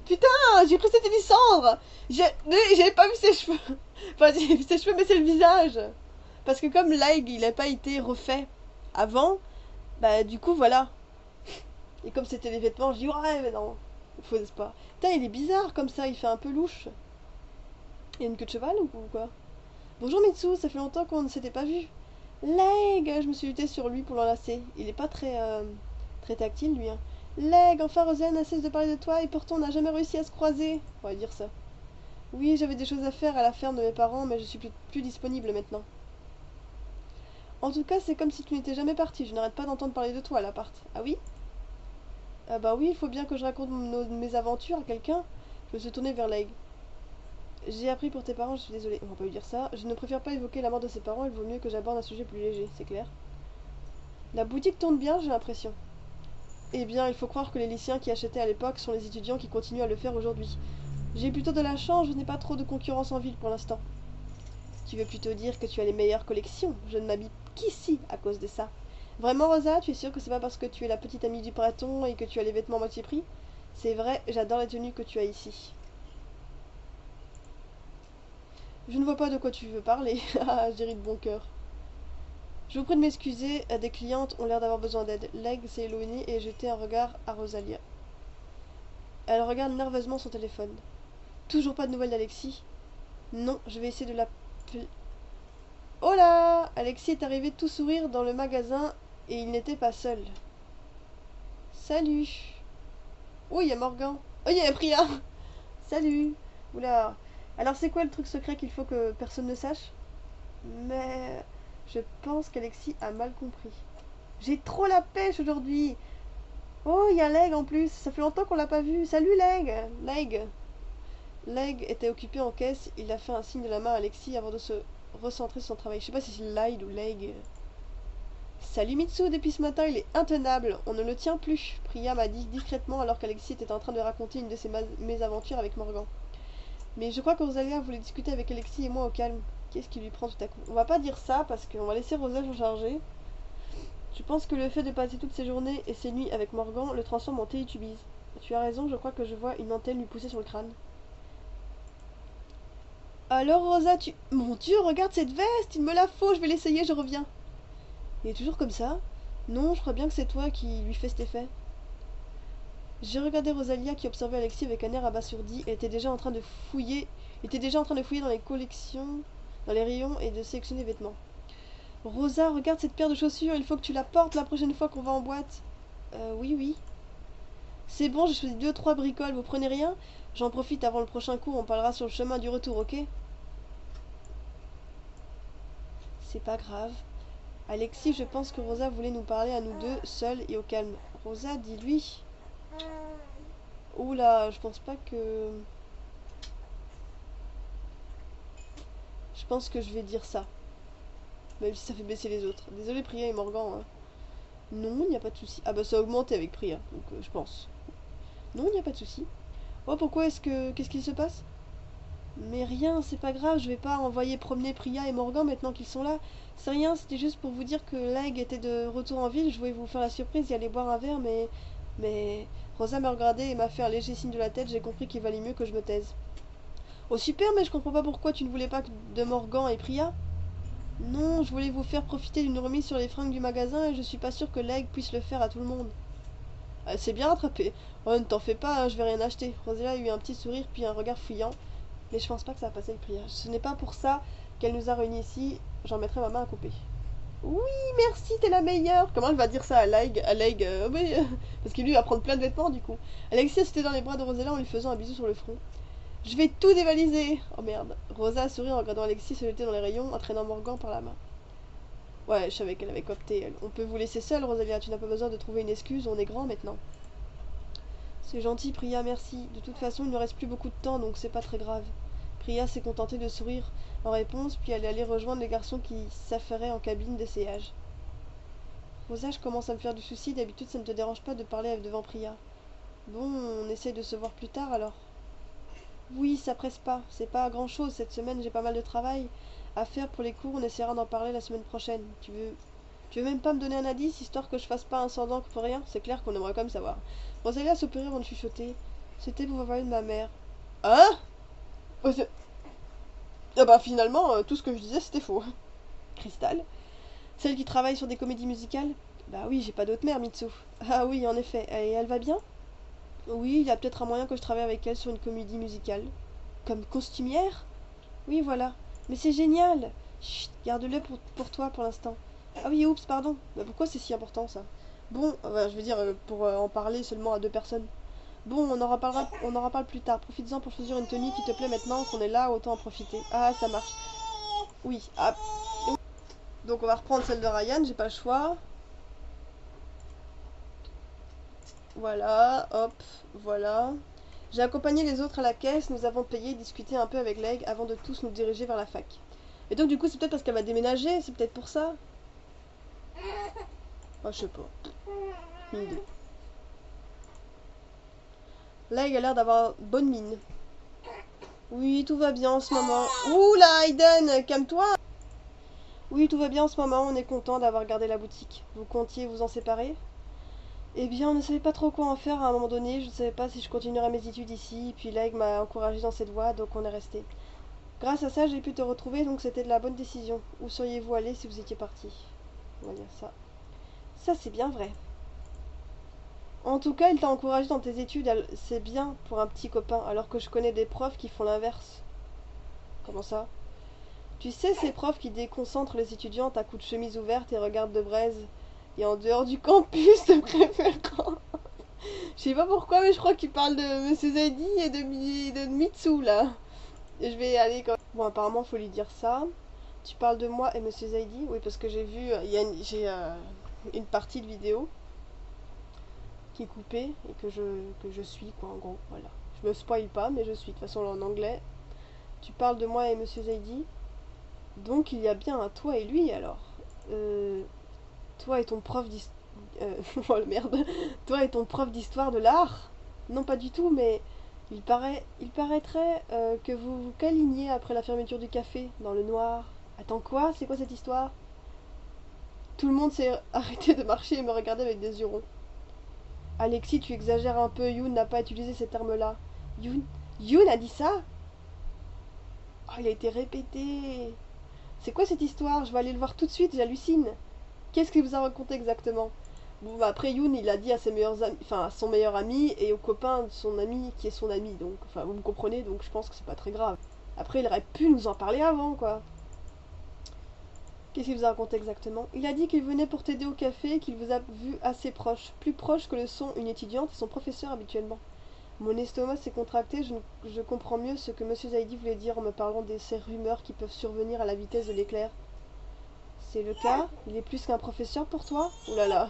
Putain, j'ai cru que c'était Lysandre! J'avais pas vu ses cheveux. Enfin, j'ai vu ses cheveux, mais c'est le visage. Parce que comme Laig, il n'a pas été refait avant, bah du coup, voilà. Et comme c'était les vêtements, je dis ouais, mais non, faut pas. Putain, il est bizarre comme ça, il fait un peu louche. Il a une queue de cheval ou quoi? Bonjour Mitsu, ça fait longtemps qu'on ne s'était pas vu. Leg, je me suis lutée sur lui pour l'enlacer. Il est pas très tactile lui, hein. Leg, enfin Rosanne cesse de parler de toi et pourtant on n'a jamais réussi à se croiser. On va dire ça. Oui, j'avais des choses à faire à la ferme de mes parents, mais je suis plus disponible maintenant. En tout cas, c'est comme si tu n'étais jamais parti. Je n'arrête pas d'entendre parler de toi à l'appart. Ah oui? Ah bah oui, il faut bien que je raconte mes aventures à quelqu'un. Je me suis tournée vers Leg. J'ai appris pour tes parents, je suis désolée, on va pas lui dire ça. Je ne préfère pas évoquer la mort de ses parents, il vaut mieux que j'aborde un sujet plus léger, c'est clair. La boutique tourne bien, j'ai l'impression. Eh bien, il faut croire que les lycéens qui achetaient à l'époque sont les étudiants qui continuent à le faire aujourd'hui. J'ai plutôt de la chance, je n'ai pas trop de concurrence en ville pour l'instant. Tu veux plutôt dire que tu as les meilleures collections. Je ne m'habille qu'ici à cause de ça. Vraiment, Rosa, tu es sûre que c'est pas parce que tu es la petite amie du praton et que tu as les vêtements à moitié prix? C'est vrai, j'adore les tenues que tu as ici. Je ne vois pas de quoi tu veux parler. Ah, j'ai ri de bon cœur. Je vous prie de m'excuser, des clientes ont l'air d'avoir besoin d'aide. Leg s'est éloigné et jeté un regard à Rosalia. Elle regarde nerveusement son téléphone. Toujours pas de nouvelles d'Alexis? Non, je vais essayer de l'appeler. Oh là! Alexis est arrivé tout sourire dans le magasin et il n'était pas seul. Salut! Oh, il y a Morgan. Oh, il y a Priya! Salut! Oula! Alors, c'est quoi le truc secret qu'il faut que personne ne sache? Mais je pense qu'Alexis a mal compris. J'ai trop la pêche aujourd'hui! Oh, il y a Leg en plus! Ça fait longtemps qu'on l'a pas vu! Salut Leg! Leg! Leg était occupé en caisse, il a fait un signe de la main à Alexis avant de se recentrer sur son travail. Je sais pas si c'est Leg ou Leg. Salut Mitsu, depuis ce matin il est intenable, on ne le tient plus, Priya m'a dit discrètement alors qu'Alexis était en train de raconter une de ses mésaventures avec Morgan. Mais je crois que Rosalia voulait discuter avec Alexis et moi au calme. Qu'est-ce qui lui prend tout à coup? On va pas dire ça parce qu'on va laisser Rosalia s'en charger. Je pense que le fait de passer toutes ses journées et ses nuits avec Morgan le transforme en Télétubbies. Tu as raison, je crois que je vois une antenne lui pousser sur le crâne. Alors Rosa, tu... Mon Dieu, regarde cette veste, il me la faut, je vais l'essayer, je reviens. Il est toujours comme ça? Non, je crois bien que c'est toi qui lui fais cet effet. J'ai regardé Rosalia qui observait Alexis avec un air abasourdi. Elle était déjà en train de fouiller. Il était déjà en train de fouiller dans les collections, dans les rayons et de sélectionner les vêtements. Rosa, regarde cette paire de chaussures, il faut que tu la portes la prochaine fois qu'on va en boîte. Oui, oui. C'est bon, j'ai choisi 2 ou 3 bricoles, vous prenez rien? J'en profite avant le prochain cours, on parlera sur le chemin du retour, ok? C'est pas grave. Alexis, je pense que Rosa voulait nous parler à nous deux, seuls et au calme. Rosa, dis-lui. Oula, je pense pas que... Je pense que je vais dire ça. Même si ça fait baisser les autres. Désolé Priya et Morgan. Hein. Non, il n'y a pas de souci. Ah bah ça a augmenté avec Priya, donc je pense. Non, il n'y a pas de souci. Oh, pourquoi est-ce que... Qu'est-ce qu'il se passe? Mais rien, c'est pas grave, je vais pas envoyer promener Priya et Morgan maintenant qu'ils sont là. C'est rien, c'était juste pour vous dire que Leg était de retour en ville, je voulais vous faire la surprise d'y aller boire un verre, mais... Mais... Rosa m'a regardé et m'a fait un léger signe de la tête, j'ai compris qu'il valait mieux que je me taise. Oh super, mais je comprends pas pourquoi tu ne voulais pas de Morgan et Priya. Non, je voulais vous faire profiter d'une remise sur les fringues du magasin et je suis pas sûre que Leg puisse le faire à tout le monde. Ah, c'est bien rattrapé. Oh, ne t'en fais pas, hein, je vais rien acheter. Rosa a eu un petit sourire puis un regard fouillant. Mais je pense pas que ça va passer le priage. Ce n'est pas pour ça qu'elle nous a réunis ici. J'en mettrai ma main à couper. Oui, merci, t'es la meilleure. Comment elle va dire ça à Leg? Oui, parce qu'il lui va prendre plein de vêtements du coup. Alexis était dans les bras de Rosella en lui faisant un bisou sur le front. Je vais tout dévaliser. Oh merde. Rosa a souri en regardant Alexis se jeter dans les rayons, entraînant Morgan par la main. Ouais, je savais qu'elle avait coopté, elle. On peut vous laisser seule, Rosalia. Tu n'as pas besoin de trouver une excuse, on est grand maintenant. C'est gentil, Priya, merci. De toute façon, il ne reste plus beaucoup de temps, donc c'est pas très grave. Priya s'est contentée de sourire en réponse, puis elle est allée rejoindre les garçons qui s'affairaient en cabine d'essayage. Rosa, je commence à me faire du souci, d'habitude ça ne te dérange pas de parler devant Priya. Bon, on essaye de se voir plus tard alors. Oui, ça presse pas, c'est pas grand chose, cette semaine j'ai pas mal de travail à faire pour les cours, on essaiera d'en parler la semaine prochaine. Tu veux même pas me donner un indice, histoire que je fasse pas un sans dents pour rien? C'est clair qu'on aimerait quand même savoir. Rosalia soupirait avant de chuchoter. C'était pour parler de ma mère. Hein? Oh, ah bah finalement, tout ce que je disais c'était faux. Cristal? Celle qui travaille sur des comédies musicales? Bah oui, j'ai pas d'autre mère, Mitsu. Ah oui, en effet. Et elle va bien? Oui, il y a peut-être un moyen que je travaille avec elle sur une comédie musicale. Comme costumière? Oui, voilà. Mais c'est génial! Chut, garde-le pour toi pour l'instant. Ah oui, oups, pardon. Bah pourquoi c'est si important ça? Bon, je veux dire, pour en parler seulement à 2 personnes. Bon, on en reparle plus tard. Profites-en pour choisir une tenue qui te plaît maintenant qu'on est là, autant en profiter. Ah, ça marche. Oui, ah. Donc on va reprendre celle de Ryan, j'ai pas le choix. Voilà, hop, voilà. J'ai accompagné les autres à la caisse, nous avons payé, discuté un peu avec Leg avant de tous nous diriger vers la fac. Et donc du coup c'est peut-être parce qu'elle va déménager, c'est peut-être pour ça. Oh, je sais pas. Une idée. Leg a l'air d'avoir bonne mine. Oui, tout va bien en ce moment. Ouh là, Aiden, calme-toi. Oui, tout va bien en ce moment, on est content d'avoir gardé la boutique. Vous comptiez vous en séparer? Eh bien, on ne savait pas trop quoi en faire à un moment donné, je ne savais pas si je continuerais mes études ici, puis Leg m'a encouragé dans cette voie, donc on est resté. Grâce à ça, j'ai pu te retrouver, donc c'était de la bonne décision. Où seriez-vous allé si vous étiez parti? On va dire ça. Ça, c'est bien vrai. En tout cas, il t'a encouragé dans tes études, c'est bien pour un petit copain, alors que je connais des profs qui font l'inverse. Comment ça? Tu sais, ces profs qui déconcentrent les étudiantes à coups de chemise ouverte et regardent de braise. Et en dehors du campus de préférence. Je sais pas pourquoi, mais je crois qu'il parle de Monsieur Zaidi et de Mitsu, là. Et je vais aller comme... Bon, apparemment, faut lui dire ça. Tu parles de moi et Monsieur Zaidi? Oui, parce que j'ai vu... J'ai une partie de vidéo qui est coupée et que je suis, quoi, en gros. Voilà. Je me spoil pas, mais je suis. De toute façon, en anglais. Tu parles de moi et Monsieur Zaidi? Donc, il y a bien un toi et lui, alors. Toi et ton prof d'histoire... oh, merde. Toi et ton prof d'histoire de l'art? Non, pas du tout, mais... il paraîtrait que vous vous câliniez après la fermeture du café, dans le noir. Attends, quoi? C'est quoi cette histoire? Tout le monde s'est arrêté de marcher et me regardait avec des yeux ronds. Alexis, tu exagères un peu, Youn n'a pas utilisé ces termes-là. Youn a dit ça? Oh, il a été répété. C'est quoi cette histoire? Je vais aller le voir tout de suite, j'hallucine. Qu'est-ce qu'il vous a raconté exactement? Bon, bah, après Yoon, il a dit à ses meilleurs amis, enfin à son meilleur ami et au copain de son ami qui est son ami, donc, enfin, vous me comprenez, donc je pense que c'est pas très grave. Après, il aurait pu nous en parler avant, quoi. Qu'est-ce qu'il vous a raconté exactement? Il a dit qu'il venait pour t'aider au café, qu'il vous a vu assez proche, plus proche que le sont une étudiante et son professeur habituellement. Mon estomac s'est contracté, je comprends mieux ce que Monsieur Zaidi voulait dire en me parlant de ces rumeurs qui peuvent survenir à la vitesse de l'éclair. C'est le cas? Il est plus qu'un professeur pour toi? Oh là là.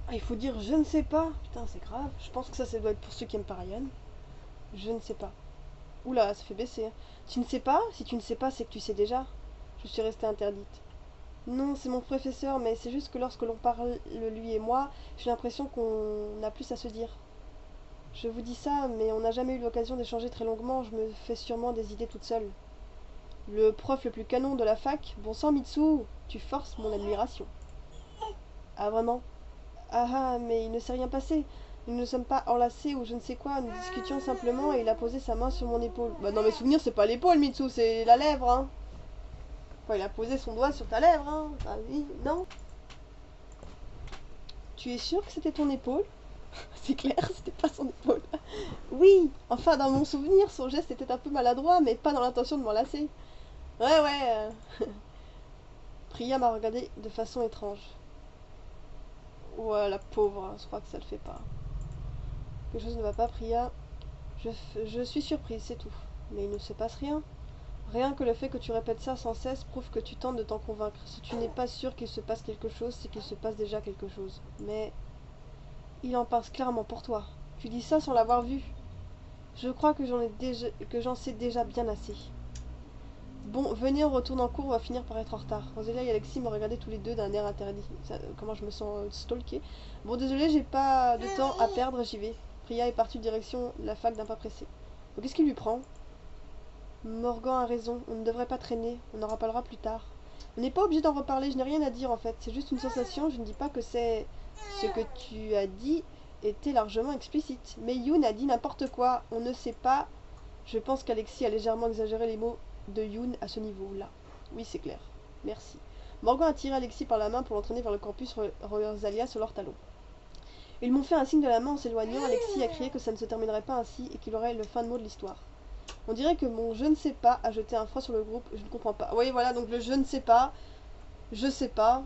Ah, il faut dire je ne sais pas. Putain, c'est grave. Je pense que ça doit être pour ceux qui aiment pas Ryan. Je ne sais pas. Oula, ça fait baisser, hein. Tu ne sais pas? Si tu ne sais pas, c'est que tu sais déjà. Je suis restée interdite. Non, c'est mon professeur, mais c'est juste que lorsque l'on parle, lui et moi, j'ai l'impression qu'on a plus à se dire. Je vous dis ça, mais on n'a jamais eu l'occasion d'échanger très longuement, je me fais sûrement des idées toute seule. Le prof le plus canon de la fac, bon sang Mitsu, tu forces mon admiration. Ah vraiment? Ah ah, mais il ne s'est rien passé. Nous ne sommes pas enlacés ou je ne sais quoi, nous discutions simplement et il a posé sa main sur mon épaule. Bah dans mes souvenirs, c'est pas l'épaule Mitsu, c'est la lèvre, hein. Enfin, il a posé son doigt sur ta lèvre, hein. Ah oui, non? Tu es sûr que c'était ton épaule? C'est clair, c'était pas son épaule. Oui, enfin dans mon souvenir, son geste était un peu maladroit, mais pas dans l'intention de m'enlacer. Ouais, ouais. Priya m'a regardé de façon étrange. Ouais, la pauvre, hein, je crois que ça le fait pas. Quelque chose ne va pas, Priya. Je suis surprise, c'est tout. Mais il ne se passe rien. Rien que le fait que tu répètes ça sans cesse prouve que tu tentes de t'en convaincre. Si tu n'es pas sûr qu'il se passe quelque chose, c'est qu'il se passe déjà quelque chose. Mais il en passe clairement pour toi. Tu dis ça sans l'avoir vu. Je crois que j'en sais déjà bien assez. Bon, venez, on retourne en cours, on va finir par être en retard. Roselia et Alexis me regardaient tous les deux d'un air interdit. Comment je me sens stalkée. Bon, désolé, j'ai pas de temps à perdre, j'y vais. Priya est partie direction la fac d'un pas pressé. Bon, qu'est-ce qui lui prend? Morgan a raison, on ne devrait pas traîner, on en reparlera plus tard. On n'est pas obligé d'en reparler, je n'ai rien à dire en fait, c'est juste une sensation, je ne dis pas que c'est... Ce que tu as dit était largement explicite. Mais Yoon a dit n'importe quoi, on ne sait pas... Je pense qu'Alexis a légèrement exagéré les mots de Yoon à ce niveau-là. Oui, c'est clair. Merci. Morgan a tiré Alexis par la main pour l'entraîner vers le campus Rosalia sur leur talon. Ils m'ont fait un signe de la main en s'éloignant. Alexis a crié que ça ne se terminerait pas ainsi et qu'il aurait le fin de mot de l'histoire. On dirait que mon je ne sais pas a jeté un froid sur le groupe. Je ne comprends pas. Oui, voilà, donc le je ne sais pas, je sais pas,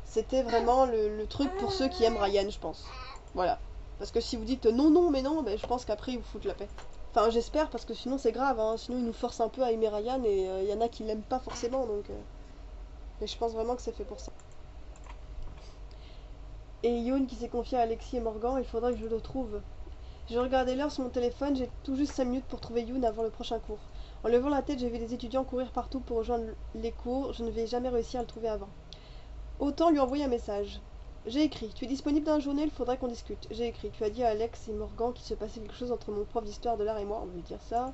c'était vraiment le truc pour ceux qui aiment Ryan, je pense. Voilà. Parce que si vous dites non, non, mais non, je pense qu'après ils vous foutent la paix. Enfin, j'espère, parce que sinon c'est grave, hein. Sinon ils nous forcent un peu à aimer Ryan et il y en a qui l'aiment pas forcément, donc... Mais je pense vraiment que c'est fait pour ça. Et Yoon qui s'est confié à Alexis et Morgan, il faudrait que je le trouve. J'ai regardé l'heure sur mon téléphone, j'ai tout juste 5 minutes pour trouver Yoon avant le prochain cours. En levant la tête, j'ai vu des étudiants courir partout pour rejoindre les cours, je ne vais jamais réussir à le trouver avant. Autant lui envoyer un message. J'ai écrit, tu es disponible dans la journée, il faudrait qu'on discute. J'ai écrit, tu as dit à Alex et Morgan qu'il se passait quelque chose entre mon prof d'histoire de l'art et moi, on veut dire ça.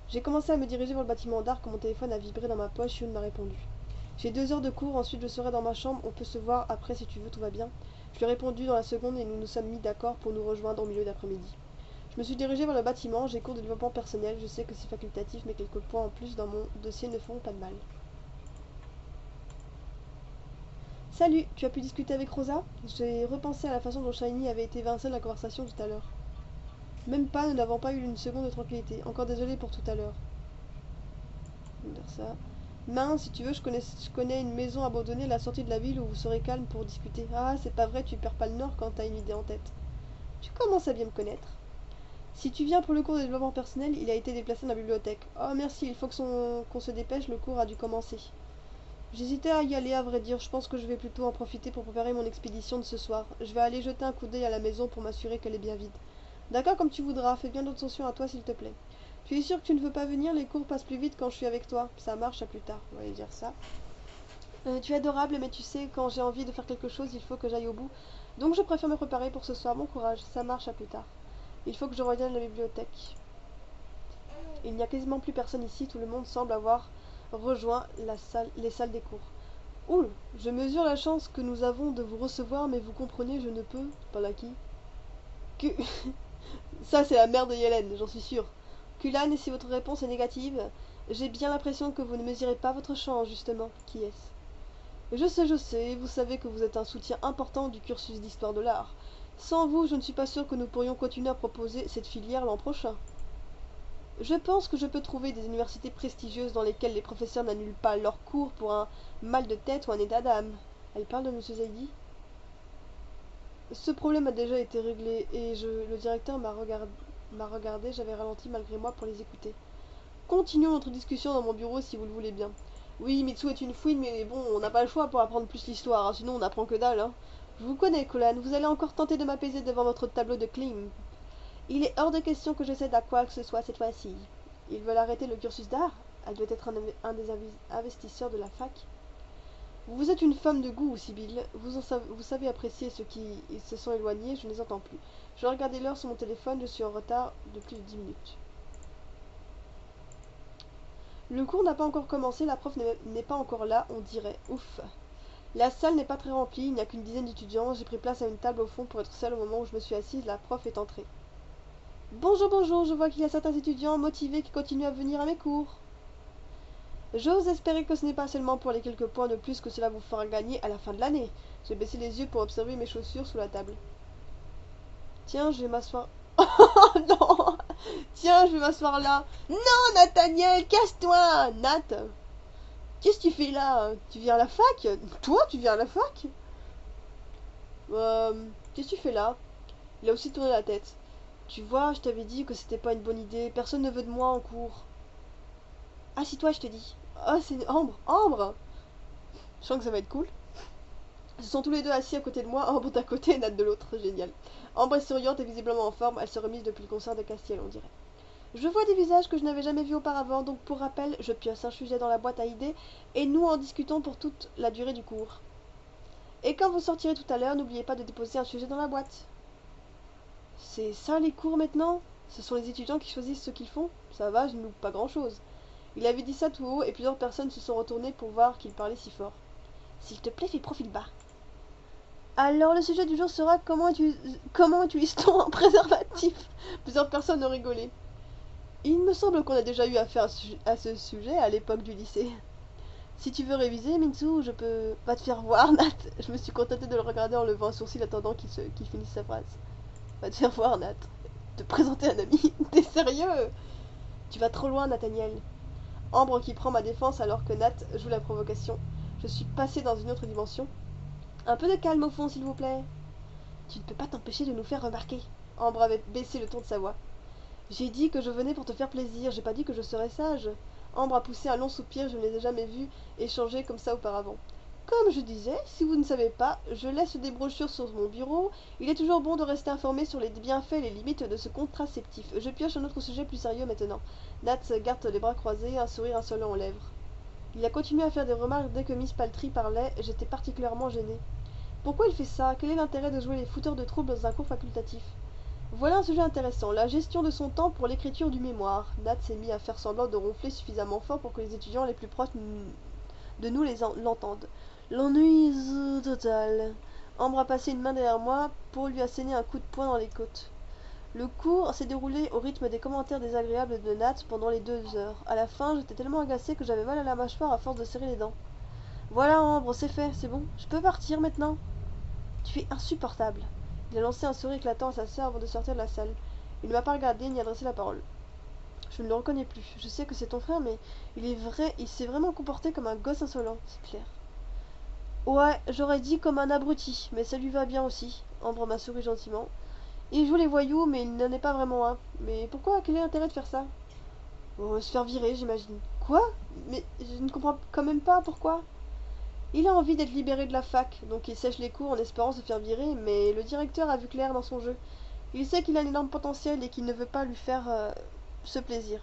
J'ai commencé à me diriger vers le bâtiment d'art quand mon téléphone a vibré dans ma poche, Yoon m'a répondu. J'ai 2 heures de cours, ensuite je serai dans ma chambre, on peut se voir après si tu veux, tout va bien. Je lui ai répondu dans la seconde et nous nous sommes mis d'accord pour nous rejoindre au milieu d'après-midi. Je me suis dirigée vers le bâtiment, j'ai cours de développement personnel, je sais que c'est facultatif mais quelques points en plus dans mon dossier ne font pas de mal. Salut, tu as pu discuter avec Rosa? J'ai repensé à la façon dont Shiny avait été évincée de la conversation tout à l'heure. Même pas, nous n'avons pas eu une seconde de tranquillité. Encore désolé pour tout à l'heure. Je vais dire ça. Mince, si tu veux, je connais une maison abandonnée à la sortie de la ville où vous serez calme pour discuter. Ah, c'est pas vrai, tu perds pas le nord quand t'as une idée en tête. Tu commences à bien me connaître. Si tu viens pour le cours de développement personnel, il a été déplacé dans la bibliothèque. Oh merci, il faut qu'on se dépêche, le cours a dû commencer. J'hésitais à y aller, à vrai dire, je pense que je vais plutôt en profiter pour préparer mon expédition de ce soir. Je vais aller jeter un coup d'œil à la maison pour m'assurer qu'elle est bien vide. D'accord, comme tu voudras, fais bien attention à toi s'il te plaît. Tu es sûr que tu ne veux pas venir? Les cours passent plus vite quand je suis avec toi. Ça marche, à plus tard, on va lui dire ça. Tu es adorable, mais tu sais, quand j'ai envie de faire quelque chose, il faut que j'aille au bout. Donc je préfère me préparer pour ce soir. Bon courage, ça marche, à plus tard. Il faut que je revienne à la bibliothèque. Il n'y a quasiment plus personne ici, tout le monde semble avoir rejoint les salles des cours. Ouh, je mesure la chance que nous avons de vous recevoir, mais vous comprenez, je ne peux... Pas là qui? Que... Ça, c'est la mère de Yellen, j'en suis sûre. Kulan, et si votre réponse est négative, j'ai bien l'impression que vous ne mesurez pas votre chance, justement. Qui est-ce? Je sais, vous savez que vous êtes un soutien important du cursus d'histoire de l'art. Sans vous, je ne suis pas sûre que nous pourrions continuer à proposer cette filière l'an prochain. Je pense que je peux trouver des universités prestigieuses dans lesquelles les professeurs n'annulent pas leurs cours pour un mal de tête ou un état d'âme. Elle parle de Monsieur Zaidi. Ce problème a déjà été réglé et le directeur m'a regardé, j'avais ralenti malgré moi pour les écouter. Continuons notre discussion dans mon bureau si vous le voulez bien. Oui, Mitsu est une fouine, mais bon, on n'a pas le choix pour apprendre plus l'histoire, hein, sinon on n'apprend que dalle. Hein. Je vous connais, Colan, vous allez encore tenter de m'apaiser devant votre tableau de Klim. Il est hors de question que je cède à quoi que ce soit cette fois-ci. Ils veulent arrêter le cursus d'art. Elle doit être un des investisseurs de la fac. Vous êtes une femme de goût, Sibylle. Vous savez apprécier ceux qui se sont éloignés, je ne les entends plus. Je regardais l'heure sur mon téléphone, je suis en retard de plus de 10 minutes. Le cours n'a pas encore commencé, la prof n'est pas encore là, on dirait. Ouf. La salle n'est pas très remplie, il n'y a qu'une dizaine d'étudiants. J'ai pris place à une table au fond pour être seule au moment où je me suis assise, la prof est entrée. Bonjour, bonjour, je vois qu'il y a certains étudiants motivés qui continuent à venir à mes cours. J'ose espérer que ce n'est pas seulement pour les quelques points de plus que cela vous fera gagner à la fin de l'année. J'ai baissé les yeux pour observer mes chaussures sous la table. Tiens, je vais m'asseoir. Oh non! Tiens, je vais m'asseoir là. Non, Nathaniel, casse-toi! Nat! Qu'est-ce que tu fais là? Tu viens à la fac? Toi, tu viens à la fac? Qu'est-ce que tu fais là? Il a aussi tourné la tête. Tu vois, je t'avais dit que c'était pas une bonne idée. Personne ne veut de moi en cours. Assis-toi, je te dis. Ah, c'est Ambre. Ambre! Je sens que ça va être cool. Ils sont tous les deux assis à côté de moi, Ambre d'un côté et Nat de l'autre. Génial. Ambre est souriante et visiblement en forme. Elle se remise depuis le concert de Castiel, on dirait. Je vois des visages que je n'avais jamais vus auparavant, donc pour rappel, je pioche un sujet dans la boîte à idées et nous en discutons pour toute la durée du cours. Et quand vous sortirez tout à l'heure, n'oubliez pas de déposer un sujet dans la boîte. C'est ça les cours maintenant? Ce sont les étudiants qui choisissent ce qu'ils font? Ça va, je ne loupe pas grand-chose. Il avait dit ça tout haut et plusieurs personnes se sont retournées pour voir qu'il parlait si fort. S'il te plaît, fais profil bas. Alors, le sujet du jour sera comment utilise-t-on un préservatif? Plusieurs personnes ont rigolé. Il me semble qu'on a déjà eu affaire à ce sujet à l'époque du lycée. Si tu veux réviser, Minsu, je peux... Va te faire voir, Nat. Je me suis contentée de le regarder en levant un sourcil attendant qu'il finisse sa phrase. Va te faire voir, Nat. Te présenter un ami? T'es sérieux? Tu vas trop loin, Nathaniel. Ambre qui prend ma défense alors que Nat joue la provocation. Je suis passée dans une autre dimension. Un peu de calme au fond, s'il vous plaît. Tu ne peux pas t'empêcher de nous faire remarquer. Ambre avait baissé le ton de sa voix. J'ai dit que je venais pour te faire plaisir, j'ai pas dit que je serais sage. Ambre a poussé un long soupir, je ne les ai jamais vus échanger comme ça auparavant. Comme je disais, si vous ne savez pas, je laisse des brochures sur mon bureau. Il est toujours bon de rester informé sur les bienfaits et les limites de ce contraceptif. Je pioche un autre sujet plus sérieux maintenant. Nat garde les bras croisés, un sourire insolent aux lèvres. Il a continué à faire des remarques dès que Miss Paltry parlait, et j'étais particulièrement gênée. Pourquoi il fait ça? Quel est l'intérêt de jouer les fouteurs de troubles dans un cours facultatif? Voilà un sujet intéressant, la gestion de son temps pour l'écriture du mémoire. Nat s'est mis à faire semblant de ronfler suffisamment fort pour que les étudiants les plus proches de nous l'entendent. L'ennui total. Ambre a passé une main derrière moi pour lui asséner un coup de poing dans les côtes. Le cours s'est déroulé au rythme des commentaires désagréables de Nat pendant les 2 heures. À la fin, j'étais tellement agacée que j'avais mal à la mâchoire à force de serrer les dents. Voilà, Ambre, c'est fait, c'est bon. Je peux partir maintenant? Tu es insupportable. Il a lancé un sourire éclatant à sa sœur avant de sortir de la salle. Il ne m'a pas regardé ni adressé la parole. Je ne le reconnais plus. Je sais que c'est ton frère, mais il s'est vraiment comporté comme un gosse insolent, c'est clair. Ouais, j'aurais dit comme un abruti, mais ça lui va bien aussi. Ambre m'a souri gentiment. Il joue les voyous, mais il n'en est pas vraiment un. Mais pourquoi? Quel est l'intérêt de faire ça? Oh, se faire virer, j'imagine. Quoi? Mais je ne comprends quand même pas pourquoi. Il a envie d'être libéré de la fac, donc il sèche les cours en espérant se faire virer, mais le directeur a vu clair dans son jeu. Il sait qu'il a un énorme potentiel et qu'il ne veut pas lui faire ce plaisir.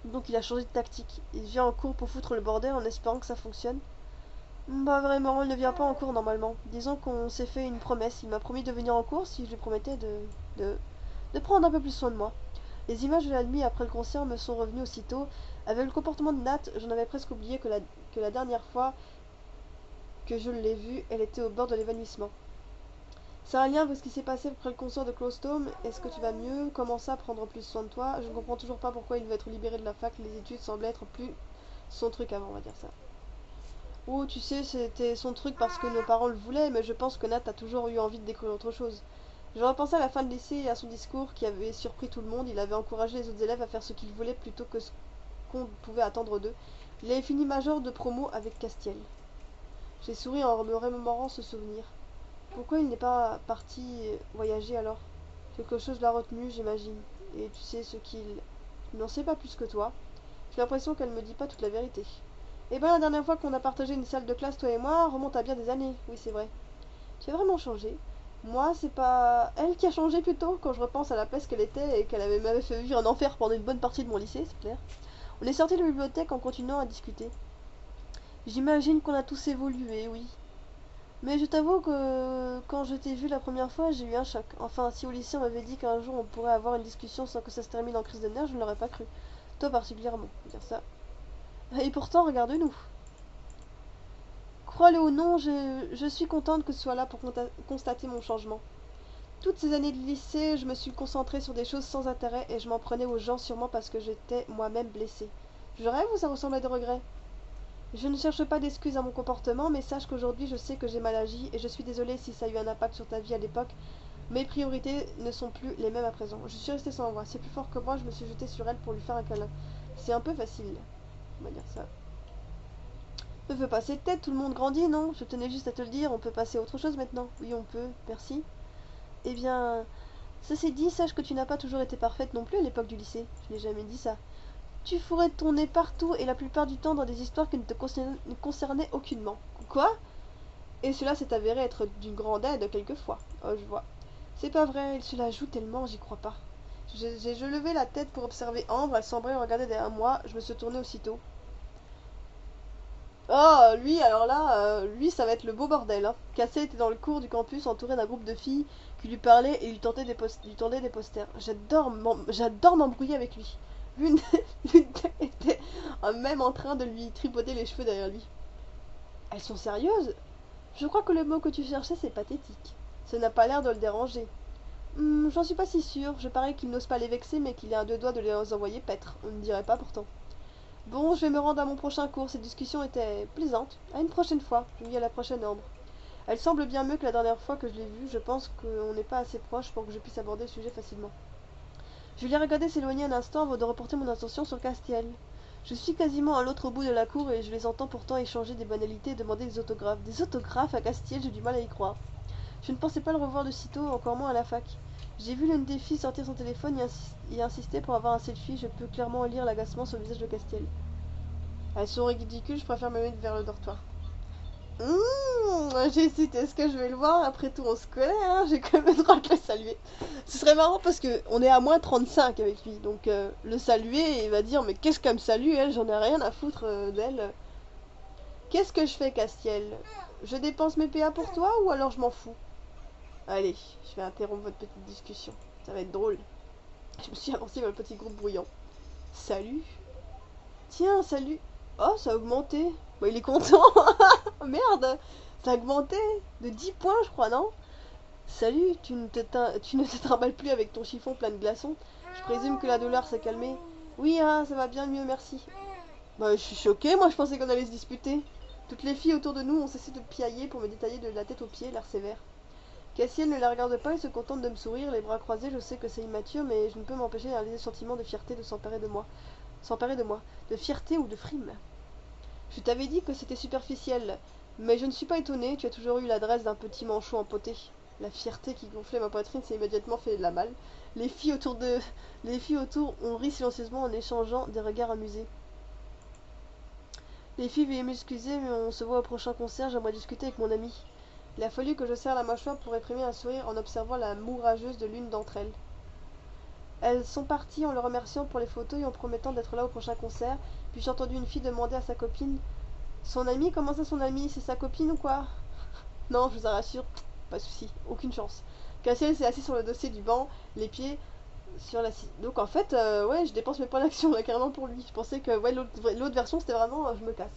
Donc il a changé de tactique. Il vient en cours pour foutre le bordel en espérant que ça fonctionne. Bah vraiment, il ne vient pas en cours normalement. Disons qu'on s'est fait une promesse. Il m'a promis de venir en cours si je lui promettais de prendre un peu plus soin de moi. Les images de la nuit après le concert me sont revenues aussitôt. Avec le comportement de Nat, j'en avais presque oublié que la dernière fois que je l'ai vue, elle était au bord de l'évanouissement. C'est un lien avec ce qui s'est passé après le concert de Clostome. Est-ce que tu vas mieux? Comment ça, prendre plus soin de toi? Je ne comprends toujours pas pourquoi il veut être libéré de la fac. Les études semblent être plus son truc avant, on va dire ça. Oh, tu sais, c'était son truc parce que nos parents le voulaient, mais je pense que Nat a toujours eu envie de découvrir autre chose. Je repensais à la fin de lycée et à son discours qui avait surpris tout le monde. Il avait encouragé les autres élèves à faire ce qu'ils voulaient plutôt que ce qu'on pouvait attendre d'eux. Il avait fini major de promo avec Castiel. J'ai souri en me remémorant ce souvenir. Pourquoi il n'est pas parti voyager alors? Quelque chose l'a retenu, j'imagine. Et tu sais ce qu'il n'en sait pas plus que toi. J'ai l'impression qu'elle me dit pas toute la vérité. Eh ben, la dernière fois qu'on a partagé une salle de classe, toi et moi, remonte à bien des années. Oui, c'est vrai. Tu as vraiment changé. Moi, c'est pas elle qui a changé plutôt, quand je repense à la place qu'elle était et m'avait fait vivre un enfer pendant une bonne partie de mon lycée, c'est clair. On est sorti de la bibliothèque en continuant à discuter. J'imagine qu'on a tous évolué, oui. Mais je t'avoue que quand je t'ai vu la première fois, j'ai eu un choc. Enfin, si au lycée on m'avait dit qu'un jour on pourrait avoir une discussion sans que ça se termine en crise de nerfs, je ne l'aurais pas cru. Toi particulièrement, faut dire ça. Et pourtant, regarde-nous. Crois-le ou non, je suis contente que tu sois là pour constater mon changement. Toutes ces années de lycée, je me suis concentrée sur des choses sans intérêt et je m'en prenais aux gens sûrement parce que j'étais moi-même blessée. Je rêve ou ça ressemble à des regrets? Je ne cherche pas d'excuses à mon comportement, mais sache qu'aujourd'hui je sais que j'ai mal agi et je suis désolée si ça a eu un impact sur ta vie à l'époque. Mes priorités ne sont plus les mêmes à présent. Je suis restée sans voix. C'est plus fort que moi, je me suis jetée sur elle pour lui faire un câlin. C'est un peu facile, on va dire ça. Ne fais pas cette tête, tout le monde grandit, non? Je tenais juste à te le dire, on peut passer à autre chose maintenant. Oui, on peut, merci. Eh bien, ceci dit, sache que tu n'as pas toujours été parfaite non plus à l'époque du lycée. Je n'ai jamais dit ça. Tu fourrais ton nez partout et la plupart du temps dans des histoires qui ne te concernaient aucunement. Quoi? Et cela s'est avéré être d'une grande aide quelquefois. Oh, je vois. C'est pas vrai, il se la joue tellement, j'y crois pas. Je levai la tête pour observer Ambre, elle semblait regarder derrière moi, je me suis tournée aussitôt. Oh, lui, alors là, lui, ça va être le beau bordel. Hein. Cassé était dans le cours du campus, entouré d'un groupe de filles qui lui parlaient et lui tendaient des posters. J'adore m'embrouiller avec lui. L'une l'une était même en train de lui tripoter les cheveux derrière lui. Elles sont sérieuses? Je crois que le mot que tu cherchais, c'est pathétique. Ça n'a pas l'air de le déranger. J'en suis pas si sûre. Je parie qu'il n'ose pas les vexer, mais qu'il est à deux doigts de les envoyer paître. On ne dirait pas pourtant. Bon, je vais me rendre à mon prochain cours. Cette discussion était plaisante. À une prochaine fois. Je vous dis à la prochaine, Ambre. Elle semble bien mieux que la dernière fois que je l'ai vue. Je pense qu'on n'est pas assez proche pour que je puisse aborder le sujet facilement. Je l'ai regardé s'éloigner un instant avant de reporter mon attention sur Castiel. Je suis quasiment à l'autre bout de la cour et je les entends pourtant échanger des banalités et demander des autographes. Des autographes à Castiel, j'ai du mal à y croire. Je ne pensais pas le revoir de sitôt, encore moins à la fac. J'ai vu l'une des filles sortir son téléphone et insister pour avoir un selfie. Je peux clairement lire l'agacement sur le visage de Castiel. Elles sont ridicules, je préfère me mettre vers le dortoir. J'hésite, est-ce que je vais le voir? Après tout, on se connaît, hein, j'ai quand même le droit de le saluer. Ce serait marrant parce que on est à moins 35 avec lui, donc le saluer, il va dire mais qu'est-ce qu'elle me salue, elle, j'en ai rien à foutre d'elle. Qu'est-ce que je fais, Castiel? Je dépense mes PA pour toi ou alors je m'en fous? Allez, je vais interrompre votre petite discussion, ça va être drôle. Je me suis avancée vers le petit groupe bruyant. Salut. Tiens, salut. Oh, ça a augmenté. Bah, il est content. Oh, merde, ça a augmenté de 10 points, je crois, non? Salut, tu ne te trimbales plus avec ton chiffon plein de glaçons. Je présume que la douleur s'est calmée. Oui, hein, ça va bien mieux, merci. Bah, je suis choquée, moi je pensais qu'on allait se disputer. Toutes les filles autour de nous ont cessé de piailler pour me détailler de la tête aux pieds, l'air sévère. Cassiel ne la regarde pas et se contente de me sourire, les bras croisés. Je sais que c'est immature, mais je ne peux m'empêcher d'un léger sentiment de fierté de s'emparer de moi. S'emparer de moi. De fierté ou de frime. Je t'avais dit que c'était superficiel, mais je ne suis pas étonnée, tu as toujours eu l'adresse d'un petit manchot empoté. La fierté qui gonflait ma poitrine s'est immédiatement fait de la malle. Les filles autour ont ri silencieusement en échangeant des regards amusés. Les filles, veuillez m'excuser, mais on se voit au prochain concert, j'aimerais discuter avec mon amie. Il a fallu que je serre la mâchoire pour réprimer un sourire en observant la moue rageuse de l'une d'entre elles. Elles sont parties en le remerciant pour les photos et en promettant d'être là au prochain concert, puis j'ai entendu une fille demander à sa copine: son amie? Comment ça, son amie? C'est sa copine ou quoi? Non, je vous en rassure, pas de soucis, aucune chance. Cassiel s'est assis sur le dossier du banc, les pieds sur la scie. Donc en fait, ouais, je dépense mes points d'action là carrément pour lui. Je pensais que ouais, l'autre version c'était vraiment je me casse.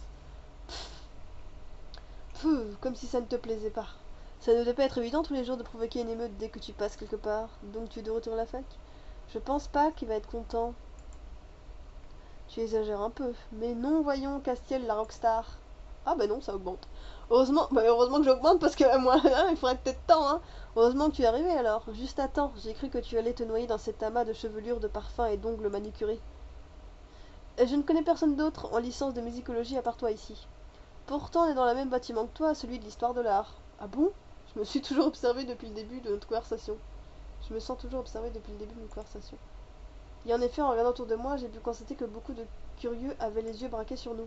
Comme si ça ne te plaisait pas. Ça ne devait pas être évident tous les jours de provoquer une émeute dès que tu passes quelque part. Donc tu es de retour à la fac? Je pense pas qu'il va être content. Tu exagères un peu. Mais non, voyons, Castiel, la rockstar. Ah bah non, ça augmente. Heureusement que j'augmente parce que moi, hein, il faudrait peut-être temps, hein. Heureusement que tu es arrivé alors, juste à temps. J'ai cru que tu allais te noyer dans cet amas de chevelures, de parfums et d'ongles manucurés. Je ne connais personne d'autre en licence de musicologie à part toi ici. Pourtant, on est dans le même bâtiment que toi, celui de l'histoire de l'art. Ah bon? Je me suis toujours observé depuis le début de notre conversation. Je me sens toujours observé depuis le début de notre conversation. Et en effet, en regardant autour de moi, j'ai pu constater que beaucoup de curieux avaient les yeux braqués sur nous.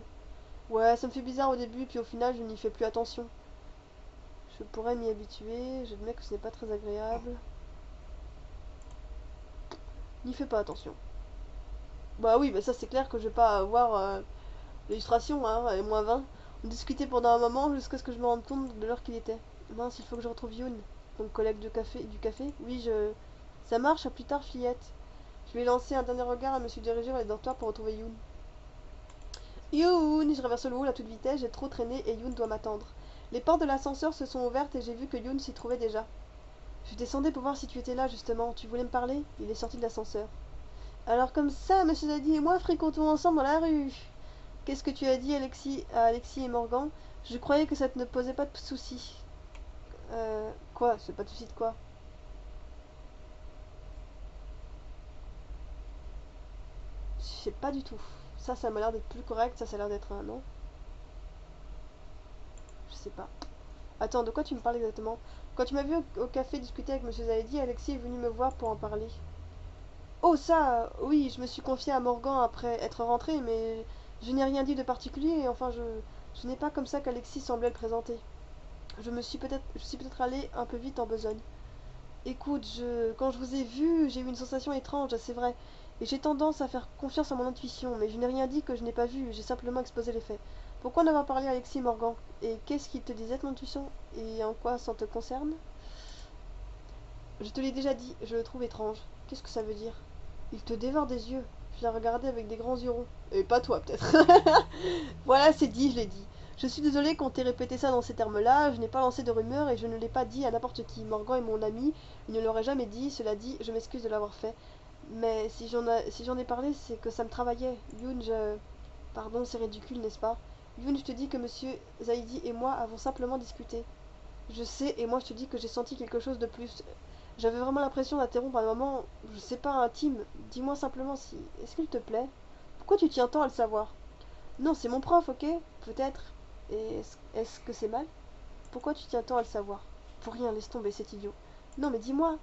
Ouais, ça me fait bizarre au début, puis au final, je n'y fais plus attention. Je pourrais m'y habituer, j'admets que ce n'est pas très agréable. N'y fais pas attention. Bah oui, bah ça c'est clair que je vais pas avoir l'illustration, hein, elle est -20. On discutait pendant un moment jusqu'à ce que je me rende compte de l'heure qu'il était. Mince, il faut que je retrouve Youn, ton collègue du café. Oui, ça marche, à plus tard, fillette. Je lui ai lancé un dernier regard et me suis dirigée vers les dortoirs pour retrouver Youn. Youn! Je traverse le hall à toute vitesse, j'ai trop traîné et Youn doit m'attendre. Les portes de l'ascenseur se sont ouvertes et j'ai vu que Youn s'y trouvait déjà. Je descendais pour voir si tu étais là, justement. Tu voulais me parler? Il est sorti de l'ascenseur. Alors comme ça, monsieur Zadi et moi fréquentons ensemble dans la rue. Qu'est-ce que tu as dit, à Alexis et Morgan? Je croyais que ça ne posait pas de soucis. Quoi? C'est pas de soucis de quoi? Je sais pas du tout. Ça m'a l'air d'être plus correct, ça a l'air d'être un non. Je sais pas. Attends, de quoi tu me parles exactement? Quand tu m'as vu au café discuter avec monsieur Zahedi, Alexis est venu me voir pour en parler. Oh ça, oui, je me suis confiée à Morgan après être rentrée, mais je n'ai rien dit de particulier, enfin je n'ai pas comme ça qu'Alexis semblait le présenter. Je suis peut-être allée un peu vite en besogne. Écoute, quand je vous ai vu, j'ai eu une sensation étrange, c'est vrai, et j'ai tendance à faire confiance à mon intuition, mais je n'ai rien dit que je n'ai pas vu, j'ai simplement exposé les faits. Pourquoi en avoir parlé à Alexis Morgan? Et qu'est-ce qu'il te disait ton intuition? Et en quoi ça te concerne? Je te l'ai déjà dit, je le trouve étrange. Qu'est-ce que ça veut dire? Il te dévore des yeux. Je l'ai regardé avec des grands yeux ronds. Et pas toi, peut-être. Voilà, c'est dit, je l'ai dit. Je suis désolée qu'on t'ait répété ça dans ces termes-là, je n'ai pas lancé de rumeurs et je ne l'ai pas dit à n'importe qui. Morgan est mon ami, il ne l'aurait jamais dit, cela dit, je m'excuse de l'avoir fait. Mais si j'en ai parlé, c'est que ça me travaillait. Youn, Pardon, c'est ridicule, n'est-ce pas? Youn, je te dis que monsieur Zaidi et moi avons simplement discuté. Je sais, et moi je te dis que j'ai senti quelque chose de plus. J'avais vraiment l'impression d'interrompre un moment, je sais pas, intime. Dis-moi simplement si... Est-ce qu'il te plaît? Pourquoi tu tiens tant à le savoir? Non, c'est mon prof, ok? Peut-être. Et est-ce que c'est mal? Pourquoi tu tiens tant à le savoir? Pour rien, laisse tomber, c'est idiot. Non, mais dis-moi.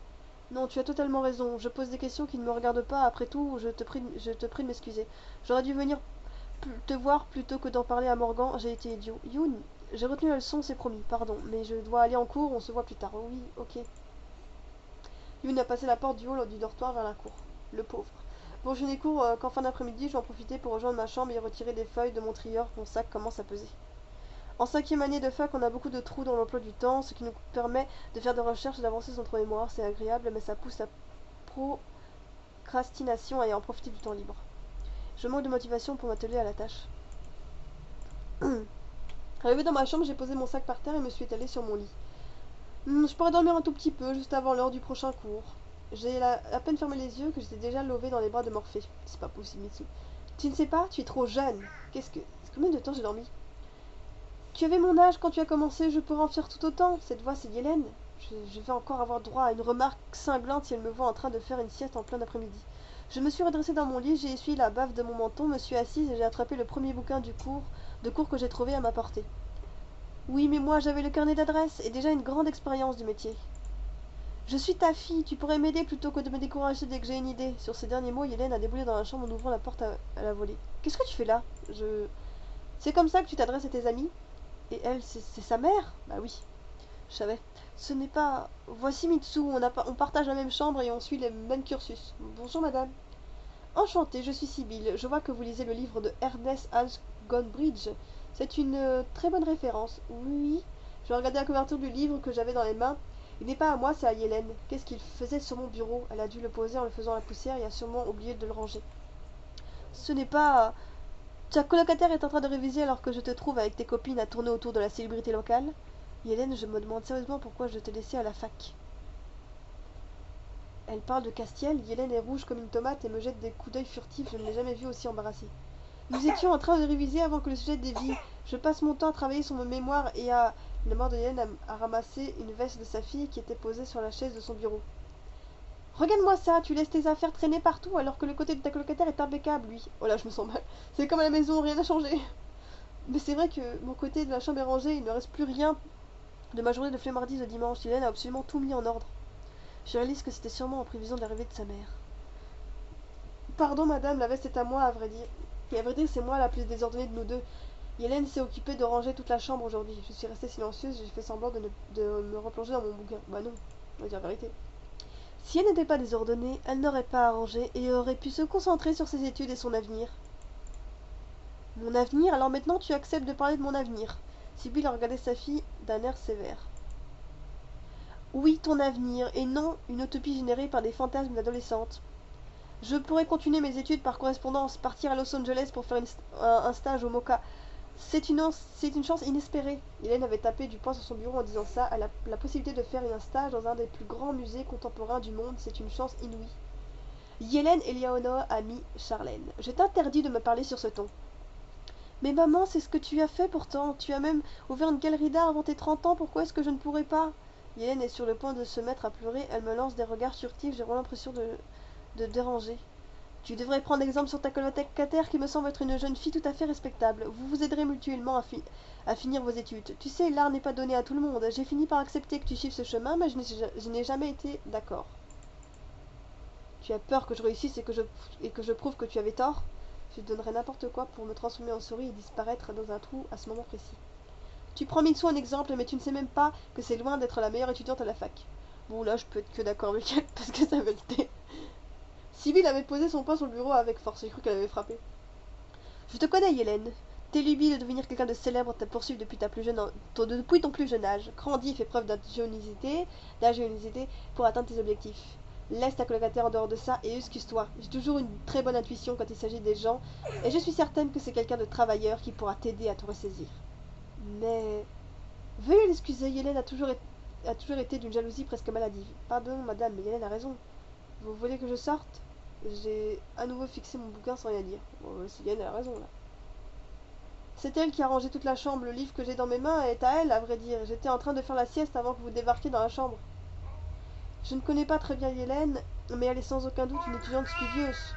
Non, tu as totalement raison. Je pose des questions qui ne me regardent pas. Après tout, je te prie de m'excuser. J'aurais dû venir te voir plutôt que d'en parler à Morgan. J'ai été idiot. Youn, j'ai retenu la leçon, c'est promis. Pardon, mais je dois aller en cours. On se voit plus tard. Oh oui, ok. Youn a passé la porte du hall du dortoir vers la cour. Le pauvre. Bon, je n'ai cours qu'en fin d'après-midi. Je vais en profiter pour rejoindre ma chambre et retirer des feuilles de mon trieur. Mon sac commence à peser. En 5e année de fac, on a beaucoup de trous dans l'emploi du temps, ce qui nous permet de faire des recherches et d'avancer sur notre mémoire. C'est agréable, mais ça pousse à procrastination et à en profiter du temps libre. Je manque de motivation pour m'atteler à la tâche. Arrivé dans ma chambre, j'ai posé mon sac par terre et me suis étalée sur mon lit. Je pourrais dormir un tout petit peu, juste avant l'heure du prochain cours. J'ai à peine fermé les yeux que j'étais déjà levée dans les bras de Morphée. C'est pas possible, Mitsu. Tu ne sais pas, tu es trop jeune. Combien de temps j'ai dormi? Tu avais mon âge quand tu as commencé, je pourrais en faire tout autant. Cette voix, c'est Hélène. Je vais encore avoir droit à une remarque cinglante si elle me voit en train de faire une sieste en plein après-midi. Je me suis redressée dans mon lit, j'ai essuyé la bave de mon menton, me suis assise et j'ai attrapé le premier bouquin de cours que j'ai trouvé à ma portée. Oui, mais moi j'avais le carnet d'adresse et déjà une grande expérience du métier. Je suis ta fille, tu pourrais m'aider plutôt que de me décourager dès que j'ai une idée. Sur ces derniers mots, Hélène a déboulé dans la chambre en ouvrant la porte à la volée. Qu'est-ce que tu fais là? C'est comme ça que tu t'adresses à tes amis? Et elle, c'est sa mère? Bah oui, je savais. Ce n'est pas... Voici Mitsu, on partage la même chambre et on suit le même cursus. Bonjour madame. Enchantée, je suis Sibylle. Je vois que vous lisez le livre de Ernest Alsgonbridge. C'est une très bonne référence. Oui. Je regardais la couverture du livre que j'avais dans les mains. Il n'est pas à moi, c'est à Hélène. Qu'est-ce qu'il faisait sur mon bureau? Elle a dû le poser en le faisant la poussière et a sûrement oublié de le ranger. Ce n'est pas... Ta colocataire est en train de réviser alors que je te trouve avec tes copines à tourner autour de la célébrité locale. Hélène, je me demande sérieusement pourquoi je t'ai laissé à la fac. Elle parle de Castiel, Hélène est rouge comme une tomate et me jette des coups d'œil furtifs, je ne l'ai jamais vue aussi embarrassée. Nous étions en train de réviser avant que le sujet dévie. Je passe mon temps à travailler sur mon mémoire et à... La mort de Hélène a ramassé une veste de sa fille qui était posée sur la chaise de son bureau. Regarde-moi ça, tu laisses tes affaires traîner partout alors que le côté de ta colocataire est impeccable, lui. Oh là, je me sens mal. C'est comme à la maison, rien n'a changé. Mais c'est vrai que mon côté de la chambre est rangé, il ne reste plus rien de ma journée de flemmardise de dimanche. Hélène a absolument tout mis en ordre. Je réalise que c'était sûrement en prévision de l'arrivée de sa mère. Pardon madame, la veste est à moi à vrai dire. Et à vrai dire, c'est moi la plus désordonnée de nous deux. Hélène s'est occupée de ranger toute la chambre aujourd'hui. Je suis restée silencieuse, j'ai fait semblant de me replonger dans mon bouquin. Bah non, on va dire la vérité. Si elle n'était pas désordonnée, elle n'aurait pas arrangé et aurait pu se concentrer sur ses études et son avenir. Mon avenir? Alors maintenant tu acceptes de parler de mon avenir. Sibylle a regardé sa fille d'un air sévère. Oui, ton avenir, et non une utopie générée par des fantasmes d'adolescente. Je pourrais continuer mes études par correspondance, partir à Los Angeles pour faire un stage au MoCA. C'est une chance inespérée. Hélène avait tapé du poing sur son bureau en disant ça. Elle a la possibilité de faire un stage dans un des plus grands musées contemporains du monde. C'est une chance inouïe. Hélène Eleanor a mis Charlène. Je t'interdis de me parler sur ce ton. Mais maman, c'est ce que tu as fait pourtant. Tu as même ouvert une galerie d'art avant tes 30 ans. Pourquoi est-ce que je ne pourrais pas? Hélène est sur le point de se mettre à pleurer. Elle me lance des regards furtifs. J'ai vraiment l'impression de déranger. Tu devrais prendre exemple sur ta colocataire qui me semble être une jeune fille tout à fait respectable. Vous vous aiderez mutuellement à finir vos études. Tu sais, l'art n'est pas donné à tout le monde. J'ai fini par accepter que tu suives ce chemin, mais je n'ai jamais été d'accord. Tu as peur que je réussisse et que je prouve que tu avais tort? Je donnerais n'importe quoi pour me transformer en souris et disparaître dans un trou à ce moment précis. Tu prends Mitsu en exemple, mais tu ne sais même pas que c'est loin d'être la meilleure étudiante à la fac. Bon, là, je peux être que d'accord avec elle parce que c'est la vérité. Sibylle avait posé son poing sur le bureau avec force. J'ai cru qu'elle avait frappé. Je te connais, Hélène. Tes lubies de devenir quelqu'un de célèbre te poursuivent depuis depuis ton plus jeune âge. Grandis, fais preuve d'ingéniosité pour atteindre tes objectifs. Laisse ta colocataire en dehors de ça et excuse-toi. J'ai toujours une très bonne intuition quand il s'agit des gens et je suis certaine que c'est quelqu'un de travailleur qui pourra t'aider à te ressaisir. Mais... Veuillez l'excuser, Hélène a toujours été d'une jalousie presque maladive. Pardon, madame, mais Hélène a raison. Vous voulez que je sorte? J'ai à nouveau fixé mon bouquin sans rien dire. Bon, Sylviane a raison là. C'est elle qui a rangé toute la chambre. Le livre que j'ai dans mes mains est à elle, à vrai dire. J'étais en train de faire la sieste avant que vous débarquiez dans la chambre. Je ne connais pas très bien Hélène, mais elle est sans aucun doute une étudiante studieuse.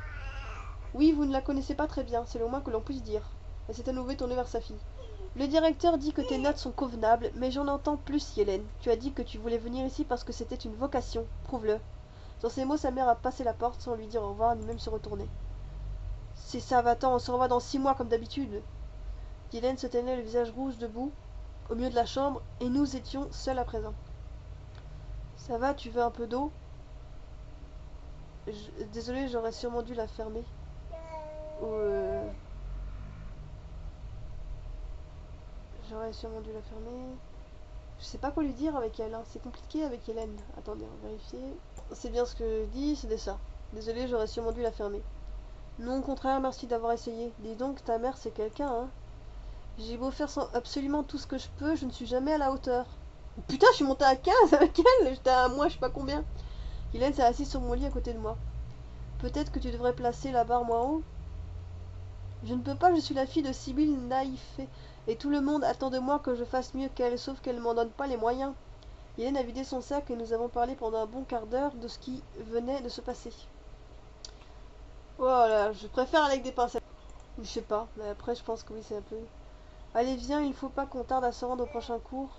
Oui, vous ne la connaissez pas très bien, c'est le moins que l'on puisse dire. Elle s'est à nouveau tournée vers sa fille. Le directeur dit que tes notes sont convenables, mais j'en entends plus, Hélène. Tu as dit que tu voulais venir ici parce que c'était une vocation. Prouve-le. Sur ces mots, sa mère a passé la porte sans lui dire au revoir ni même se retourner. C'est ça, va-t'en, on se revoit dans 6 mois comme d'habitude. Hélène se tenait le visage rouge debout, au milieu de la chambre, et nous étions seuls à présent. Ça va, tu veux un peu d'eau? Désolée, j'aurais sûrement dû la fermer. J'aurais sûrement dû la fermer. Je sais pas quoi lui dire avec elle, hein. C'est compliqué avec Hélène. Attendez, on va vérifier. C'est bien ce que je dis, c'est ça. Désolée, j'aurais sûrement dû la fermer. Non, au contraire, merci d'avoir essayé. Dis donc, ta mère, c'est quelqu'un, hein. J'ai beau faire absolument tout ce que je peux, je ne suis jamais à la hauteur. Oh, putain, je suis montée à 15 avec elle, j'étais à moi, je sais pas combien. Hélène s'est assise sur mon lit à côté de moi. Peut-être que tu devrais placer la barre moins haut. Je ne peux pas, je suis la fille de Sibylle Naïfé, et tout le monde attend de moi que je fasse mieux qu'elle, sauf qu'elle ne m'en donne pas les moyens. Hélène a vidé son sac et nous avons parlé pendant un bon quart d'heure de ce qui venait de se passer. Voilà, je préfère aller avec des pincettes. Je sais pas, mais après je pense que oui, c'est un peu... Allez, viens, il faut pas qu'on tarde à se rendre au prochain cours.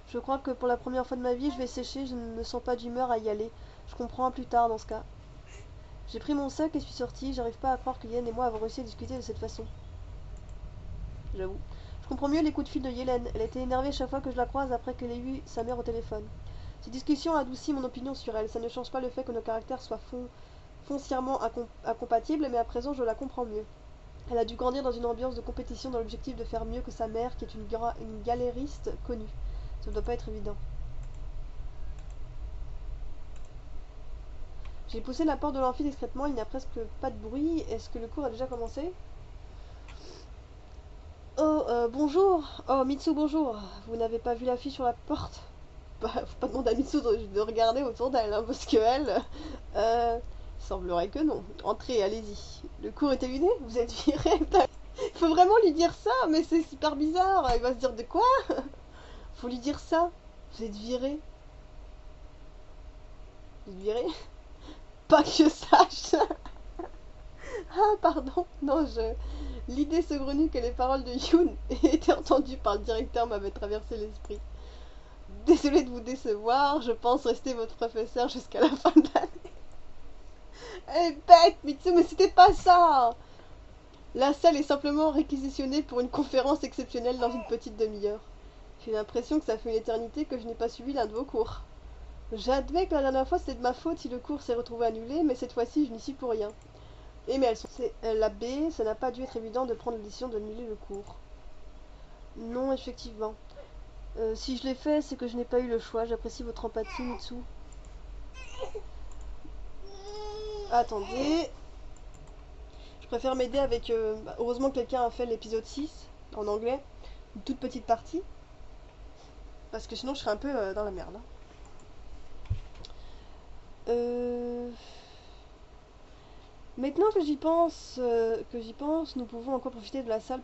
Je crois que pour la première fois de ma vie, je vais sécher, je ne me sens pas d'humeur à y aller. Je comprends plus tard dans ce cas. J'ai pris mon sac et suis sortie, j'arrive pas à croire que Hélène et moi avons réussi à discuter de cette façon. J'avoue. Je comprends mieux les coups de fil de Hélène. Elle était énervée chaque fois que je la croise après qu'elle ait eu sa mère au téléphone. Cette discussion a adouci mon opinion sur elle. Ça ne change pas le fait que nos caractères soient foncièrement incompatibles, mais à présent je la comprends mieux. Elle a dû grandir dans une ambiance de compétition dans l'objectif de faire mieux que sa mère, qui est une galériste connue. Ça ne doit pas être évident. J'ai poussé la porte de l'amphi discrètement, il n'y a presque pas de bruit. Est-ce que le cours a déjà commencé? Oh, bonjour. Oh, Mitsu, bonjour. Vous n'avez pas vu l'affiche sur la porte? Bah, faut pas demander à Mitsu de regarder autour d'elle, hein, parce que elle... Il semblerait que non. Entrez, allez-y. Le cours est terminé, vous êtes viré. Il faut vraiment lui dire ça, mais c'est super bizarre. Il va se dire de quoi? Faut lui dire ça. Vous êtes viré. Vous êtes viré? Pas que je sache. Ah, pardon. Non, L'idée saugrenue que les paroles de Yoon aient été entendues par le directeur m'avait traversé l'esprit. Désolée de vous décevoir, je pense rester votre professeur jusqu'à la fin de l'année. Elle est bête, Mitsu, mais c'était pas ça. La salle est simplement réquisitionnée pour une conférence exceptionnelle dans une petite demi-heure. J'ai l'impression que ça fait une éternité que je n'ai pas suivi l'un de vos cours. J'admets que la dernière fois c'était de ma faute si le cours s'est retrouvé annulé, mais cette fois-ci je n'y suis pour rien. Et mais elles sont... la B, ça n'a pas dû être évident de prendre la décision d'annuler le cours. Non, effectivement. Si je l'ai fait, c'est que je n'ai pas eu le choix. J'apprécie votre empathie, Mitsu. Attendez. Je préfère m'aider avec... heureusement que quelqu'un a fait l'épisode 6 en anglais. Une toute petite partie. Parce que sinon je serais un peu dans la merde. Maintenant que j'y pense, nous pouvons encore profiter de la salle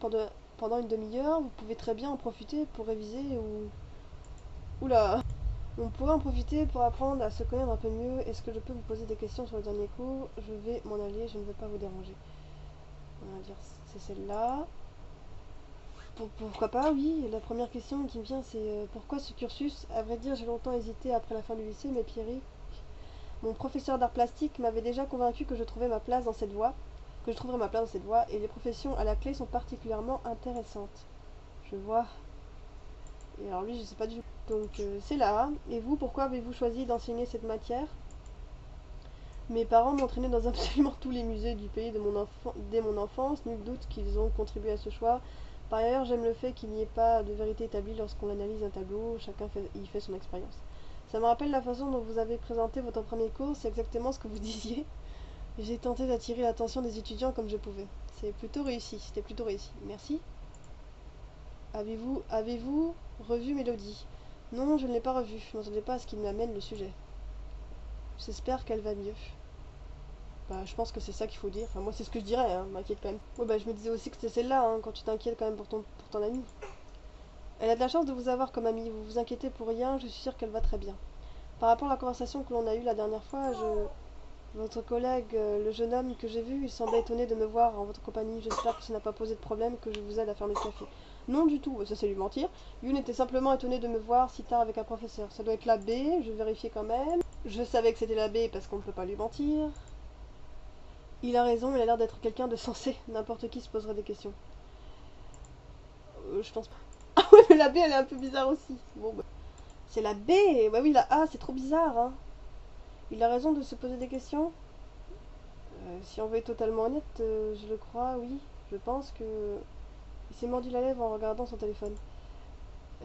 pendant une demi-heure. Vous pouvez très bien en profiter pour réviser ou... Oula. On pourrait en profiter pour apprendre à se connaître un peu mieux. Est-ce que je peux vous poser des questions sur le dernier cours? Je vais m'en aller, je ne veux pas vous déranger. On va dire c'est celle-là. Pourquoi pas, oui. La première question qui me vient, c'est pourquoi ce cursus? À vrai dire, j'ai longtemps hésité après la fin du lycée, mais Pierry, mon professeur d'art plastique, m'avait déjà convaincu que je trouverais ma place dans cette voie, et les professions à la clé sont particulièrement intéressantes. Je vois. Et alors lui, je sais pas du tout. Donc c'est là. Et vous, pourquoi avez-vous choisi d'enseigner cette matière? Mes parents m'entraînaient dans absolument tous les musées du pays dès mon enfance. Nul doute qu'ils ont contribué à ce choix. Par ailleurs, j'aime le fait qu'il n'y ait pas de vérité établie lorsqu'on analyse un tableau. Chacun y fait son expérience. Ça me rappelle la façon dont vous avez présenté votre premier cours. C'est exactement ce que vous disiez. J'ai tenté d'attirer l'attention des étudiants comme je pouvais. C'était plutôt réussi. Merci. Avez-vous revu Mélodie? Non, je ne l'ai pas revue. Je n'entendais pas à ce qu'il m'amène le sujet. J'espère qu'elle va mieux. Bah, je pense que c'est ça qu'il faut dire. Enfin, moi, c'est ce que je dirais, hein, m'inquiète quand même. Ouais, bah, je me disais aussi que c'était celle-là, hein, quand tu t'inquiètes quand même pour ton amie. Elle a de la chance de vous avoir comme amie. Vous vous inquiétez pour rien, je suis sûre qu'elle va très bien. Par rapport à la conversation que l'on a eue la dernière fois, votre collègue, le jeune homme que j'ai vu, il semblait étonné de me voir en votre compagnie. J'espère que ça n'a pas posé de problème, que je vous aide à fermer le café. Non du tout, ça c'est lui mentir. Yoon était simplement étonné de me voir si tard avec un professeur. Ça doit être la B, je vais vérifier quand même. Je savais que c'était la B parce qu'on ne peut pas lui mentir. Il a raison, il a l'air d'être quelqu'un de sensé. N'importe qui se poserait des questions. Je pense pas. Ah ouais, mais la B elle est un peu bizarre aussi. Bon, bah. C'est la B. Bah oui, la A c'est trop bizarre, hein. Il a raison de se poser des questions. Si on veut être totalement honnête, je le crois, oui. Je pense que... Il s'est mordu la lèvre en regardant son téléphone.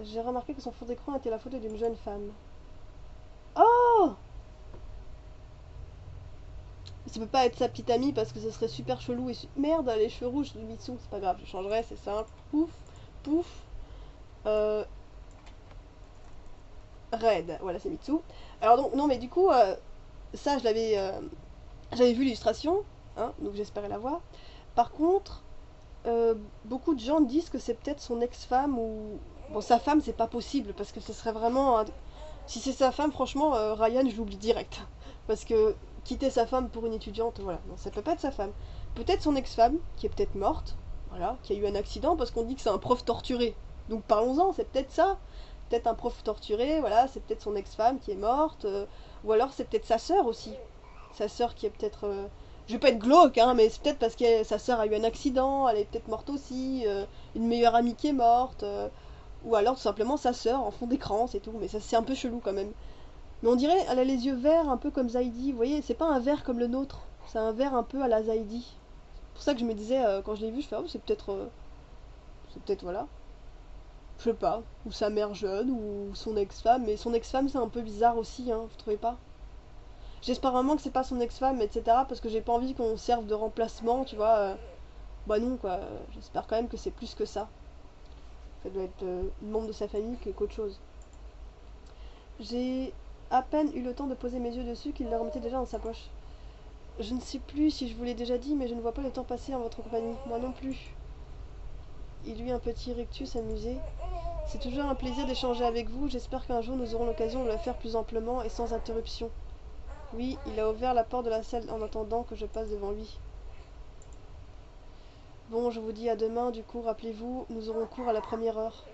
J'ai remarqué que son fond d'écran était la photo d'une jeune femme. Oh! Ça peut pas être sa petite amie parce que ce serait super chelou et... Merde, les cheveux rouges de Mitsu, c'est pas grave, je changerai, c'est simple. Pouf, pouf. Euh... Red, voilà, c'est Mitsu. Alors donc, non mais du coup, ça je l'avais... J'avais vu l'illustration, hein, donc j'espérais la voir. Par contre, beaucoup de gens disent que c'est peut-être son ex-femme ou... Bon, sa femme, c'est pas possible, parce que ce serait vraiment... Si c'est sa femme, franchement, Ryan, je l'oublie direct. Parce que quitter sa femme pour une étudiante, voilà, non, ça peut pas être sa femme. Peut-être son ex-femme, qui est peut-être morte, voilà, qui a eu un accident, parce qu'on dit que c'est un prof torturé. Donc parlons-en, c'est peut-être ça. Peut-être un prof torturé, voilà, c'est peut-être son ex-femme qui est morte, ou alors c'est peut-être sa sœur aussi. Sa sœur qui est peut-être... Je vais pas être glauque, hein, mais c'est peut-être parce que sa sœur a eu un accident, elle est peut-être morte aussi, une meilleure amie qui est morte, ou alors tout simplement sa sœur en fond d'écran, c'est tout. Mais ça c'est un peu chelou quand même. Mais on dirait, elle a les yeux verts, un peu comme Zaidi. Vous voyez, c'est pas un vert comme le nôtre, c'est un vert un peu à la Zaidi. C'est pour ça que je me disais, quand je l'ai vu, je fais, oh, c'est peut-être, voilà. Je sais pas, ou sa mère jeune, ou son ex-femme. Mais son ex-femme, c'est un peu bizarre aussi, hein, vous trouvez pas? J'espère vraiment que c'est pas son ex-femme, etc. Parce que j'ai pas envie qu'on serve de remplacement, tu vois. Bah non, quoi. J'espère quand même que c'est plus que ça. Ça doit être une membre de sa famille qu'autre chose. J'ai à peine eu le temps de poser mes yeux dessus qu'il le remettait déjà dans sa poche. Je ne sais plus si je vous l'ai déjà dit, mais je ne vois pas le temps passer en votre compagnie. Moi non plus. Il eut un petit rictus amusé. C'est toujours un plaisir d'échanger avec vous. J'espère qu'un jour nous aurons l'occasion de le faire plus amplement et sans interruption. Oui, il a ouvert la porte de la salle en attendant que je passe devant lui. Bon, je vous dis à demain, du coup, rappelez-vous, nous aurons cours à la première heure.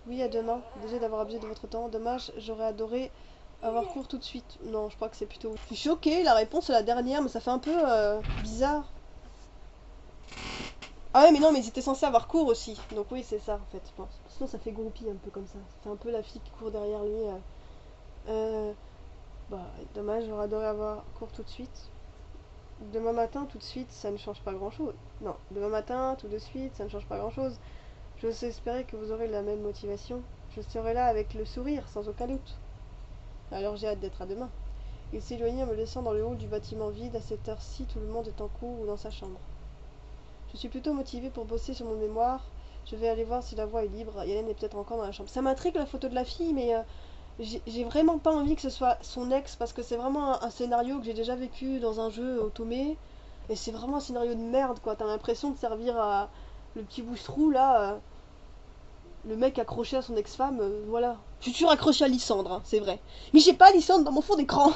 Oui, à demain. Désolé d'avoir abusé de votre temps. Dommage, j'aurais adoré avoir cours tout de suite. Non, je crois que c'est plutôt... Je suis choquée, la réponse est la dernière, mais ça fait un peu bizarre. Ah ouais, mais non, mais ils étaient censés avoir cours aussi. Donc oui, c'est ça, en fait, je pense. Sinon, ça fait groupie un peu comme ça. Ça fait un peu la fille qui court derrière lui. Euh, Bah, dommage, j'aurais adoré avoir cours tout de suite. Demain matin, tout de suite, ça ne change pas grand-chose. Non, demain matin, tout de suite, ça ne change pas grand-chose. J'ose espérer que vous aurez la même motivation. Je serai là avec le sourire, sans aucun doute. Alors j'ai hâte d'être à demain. Il s'éloignait en me laissant dans le hall du bâtiment vide. À cette heure-ci, tout le monde est en cours ou dans sa chambre. Je suis plutôt motivée pour bosser sur mon mémoire. Je vais aller voir si la voie est libre. Hélène est peut-être encore dans la chambre. Ça m'intrigue la photo de la fille, mais j'ai vraiment pas envie que ce soit son ex parce que c'est vraiment un scénario que j'ai déjà vécu dans un jeu Otome. Et c'est vraiment un scénario de merde, quoi. T'as l'impression de servir à le petit bouche-trou là. Le mec accroché à son ex-femme, voilà. Je suis toujours accroché à Lysandre, hein, c'est vrai. Mais j'ai pas Lysandre dans mon fond d'écran.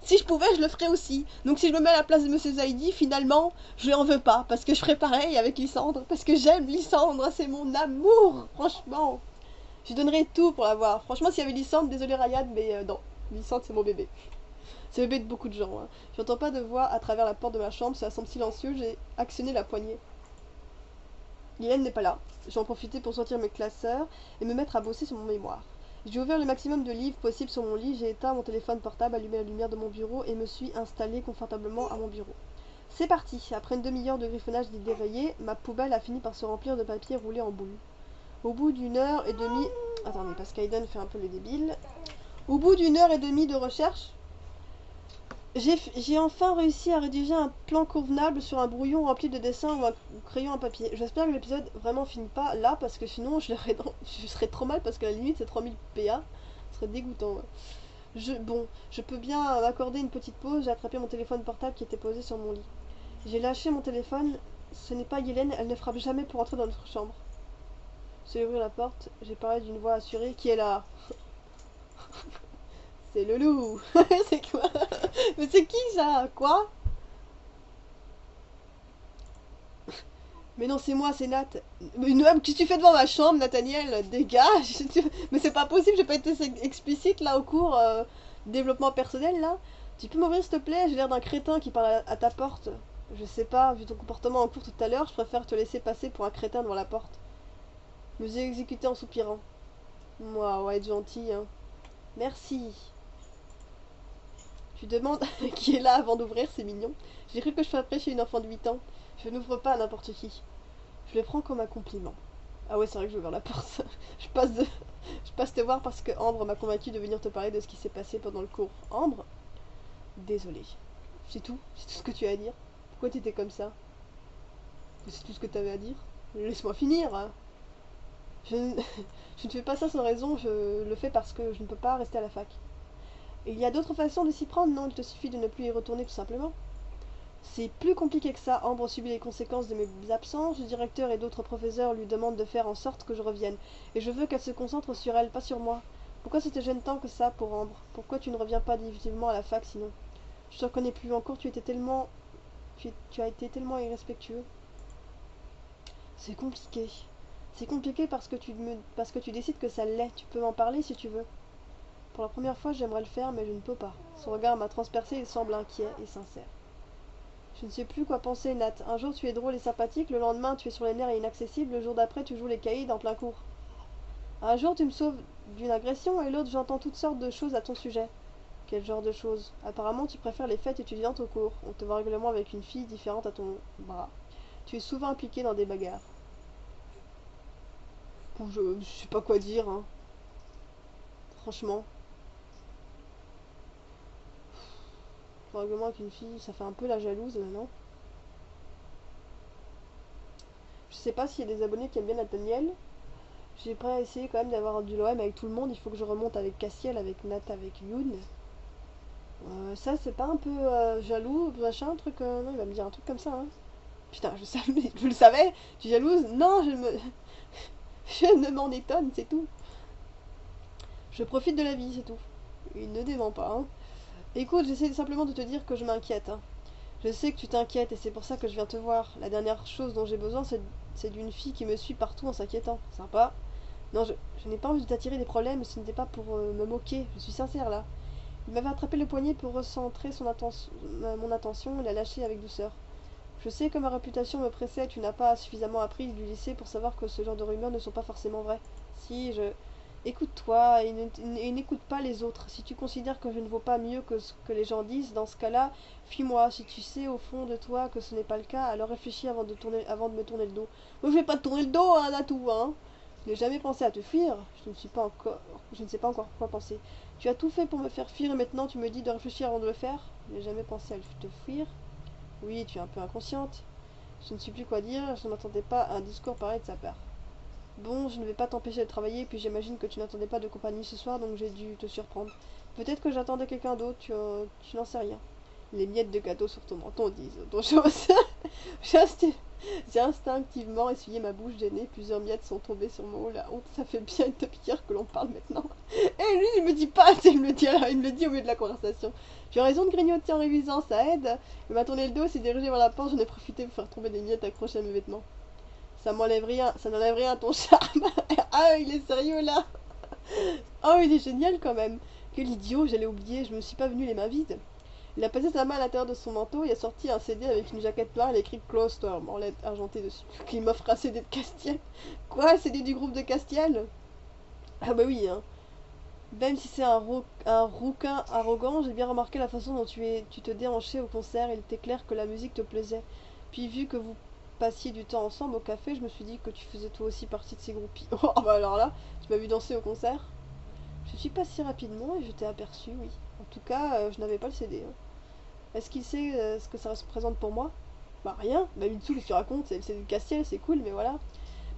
Si je pouvais, je le ferais aussi. Donc si je me mets à la place de Monsieur Zaidi, finalement, je lui en veux pas. Parce que je ferais pareil avec Lysandre. Parce que j'aime Lysandre, c'est mon amour, franchement. Je donnerais tout pour l'avoir. Franchement, s'il y avait Lysandre, désolé Ryan, mais non. Lysandre, c'est mon bébé. C'est le bébé de beaucoup de gens. Hein. J'entends pas de voix à travers la porte de ma chambre, ça semble silencieux, j'ai actionné la poignée. Hélène n'est pas là. J'en profitais pour sortir mes classeurs et me mettre à bosser sur mon mémoire. J'ai ouvert le maximum de livres possible sur mon lit, j'ai éteint mon téléphone portable, allumé la lumière de mon bureau et me suis installée confortablement à mon bureau. C'est parti. Après une demi-heure de griffonnage d'idées rayées, ma poubelle a fini par se remplir de papier roulé en boule. Au bout d'une heure et demie... Attendez, parce qu'Aiden fait un peu le débile. Au bout d'une heure et demie de recherche, j'ai enfin réussi à rédiger un plan convenable sur un brouillon rempli de dessins ou un crayon à papier. J'espère que l'épisode vraiment finit pas là parce que sinon je serais trop mal parce qu'à la limite c'est 3000 PA. Ce serait dégoûtant. Bon, je peux bien m'accorder une petite pause. J'ai attrapé mon téléphone portable qui était posé sur mon lit. J'ai lâché mon téléphone. Ce n'est pas Hélène, elle ne frappe jamais pour entrer dans notre chambre. C'est ouvrir la porte. J'ai parlé d'une voix assurée qui est là. C'est le loup. C'est quoi? Mais c'est qui ça? Quoi? Mais non, c'est moi, c'est Nat. Mais qu'est-ce que tu fais devant ma chambre, Nathaniel? Dégage. Mais c'est pas possible, j'ai pas été explicite là au cours développement personnel là. Tu peux m'ouvrir s'il te plaît? J'ai l'air d'un crétin qui parle à ta porte. Je sais pas, vu ton comportement en cours tout à l'heure, je préfère te laisser passer pour un crétin devant la porte. Je me suis exécuté en soupirant. Moi, ouais, être gentil, hein. Merci. Tu demandes qui est là avant d'ouvrir, c'est mignon. J'ai cru que je frapperais chez une enfant de 8 ans. Je n'ouvre pas à n'importe qui. Je le prends comme un compliment. Ah ouais, c'est vrai que j'ai ouvert la porte. je passe te voir parce que Ambre m'a convaincu de venir te parler de ce qui s'est passé pendant le cours. Ambre? Désolée. C'est tout? C'est tout ce que tu as à dire? Pourquoi t'étais comme ça? C'est tout ce que t'avais à dire? Laisse-moi finir, hein. Je ne... je ne fais pas ça sans raison, je le fais parce que je ne peux pas rester à la fac. Il y a d'autres façons de s'y prendre, non? Il te suffit de ne plus y retourner tout simplement. C'est plus compliqué que ça. Ambre subit les conséquences de mes absences. Le directeur et d'autres professeurs lui demandent de faire en sorte que je revienne. Et je veux qu'elle se concentre sur elle, pas sur moi. Pourquoi ça te gêne tant que ça pour Ambre? Pourquoi tu ne reviens pas définitivement à la fac sinon? Je te reconnais plus. En cours, tu étais tellement... Tu as été tellement irrespectueux. C'est compliqué. C'est compliqué parce que tu décides que ça l'est. Tu peux m'en parler si tu veux. Pour la première fois, j'aimerais le faire, mais je ne peux pas. Son regard m'a transpercé, il semble inquiet et sincère. Je ne sais plus quoi penser, Nat. Un jour tu es drôle et sympathique, le lendemain tu es sur les nerfs et inaccessible, le jour d'après tu joues les caïds en plein cours. Un jour tu me sauves d'une agression et l'autre j'entends toutes sortes de choses à ton sujet. Quel genre de choses? Apparemment tu préfères les fêtes étudiantes au cours. On te voit régulièrement avec une fille différente à ton bras. Tu es souvent impliqué dans des bagarres. Bon, je sais pas quoi dire, hein. Franchement. Régulièrement avec une fille, ça fait un peu la jalouse maintenant. Je sais pas s'il y a des abonnés qui aiment bien Nathaniel. J'ai pas essayé quand même d'avoir du LOM avec tout le monde. Il faut que je remonte avec Cassiel, avec Nat, avec Youn. Ça, c'est pas un peu jaloux, machin, un truc. Non, il va me dire un truc comme ça, hein. Putain, je le savais. Tu es jalouse? Non, je ne m'en étonne, c'est tout. Je profite de la vie, c'est tout. Il ne dément pas, hein. Écoute, j'essaie simplement de te dire que je m'inquiète, hein. Je sais que tu t'inquiètes et c'est pour ça que je viens te voir. La dernière chose dont j'ai besoin, c'est d'une fille qui me suit partout en s'inquiétant. Sympa. Non, je n'ai pas envie de t'attirer des problèmes, ce n'était pas pour me moquer. Je suis sincère là. Il m'avait attrapé le poignet pour recentrer mon attention et la lâcher avec douceur. Je sais que ma réputation me précède, tu n'as pas suffisamment appris du lycée pour savoir que ce genre de rumeurs ne sont pas forcément vraies. Si, je... Écoute-toi et n'écoute pas les autres. Si tu considères que je ne vaux pas mieux que ce que les gens disent, dans ce cas-là, fuis-moi. Si tu sais au fond de toi que ce n'est pas le cas, alors réfléchis avant de me tourner le dos. Moi, je vais pas te tourner le dos, hein, Natou, hein. Je n'ai jamais pensé à te fuir. Je ne sais pas encore quoi penser. Tu as tout fait pour me faire fuir et maintenant tu me dis de réfléchir avant de le faire. Je n'ai jamais pensé à te fuir. Oui, tu es un peu inconsciente. Je ne sais plus quoi dire, je ne m'attendais pas à un discours pareil de sa part. Bon, je ne vais pas t'empêcher de travailler, puis j'imagine que tu n'attendais pas de compagnie ce soir, donc j'ai dû te surprendre. Peut-être que j'attendais quelqu'un d'autre, tu n'en sais rien. Les miettes de gâteau sur ton menton disent autre chose. J'ai instinctivement essuyé ma bouche gênée, plusieurs miettes sont tombées sur mon haut, la honte, ça fait bien une demi-heure que l'on parle maintenant. Et lui, il me dit pas, il me le dit, alors, il me le dit au milieu de la conversation. Tu as raison de grignoter en révisant, ça aide. Il m'a tourné le dos, s'est dirigé vers la porte, j'en ai profité pour faire tomber des miettes accrochées à mes vêtements. Ça m'enlève rien, ça n'enlève rien à ton charme. Ah, il est sérieux là. Oh, il est génial quand même. Quel idiot, j'allais oublier, je me suis pas venu les mains vides. Il a passé sa main à l'intérieur de son manteau et a sorti un CD avec une jaquette noire et écrit Close Storm en lettres argentées dessus. Il m'offre un CD de Castiel. Quoi, un CD du groupe de Castiel? Ah bah oui, hein. Même si c'est un rouquin arrogant, j'ai bien remarqué la façon dont tu te déhanchais au concert. Il était clair que la musique te plaisait. Puis vu que vous passiez du temps ensemble au café, je me suis dit que tu faisais toi aussi partie de ces groupies. Oh bah alors là, tu m'as vu danser au concert? Je suis pas si rapidement et je t'ai aperçu, oui. En tout cas, je n'avais pas le CD, hein. Est-ce qu'il sait ce que ça représente pour moi? Bah rien, bah Mitsu, qu'est-ce que tu racontes? C'est du Castiel, c'est cool, mais voilà.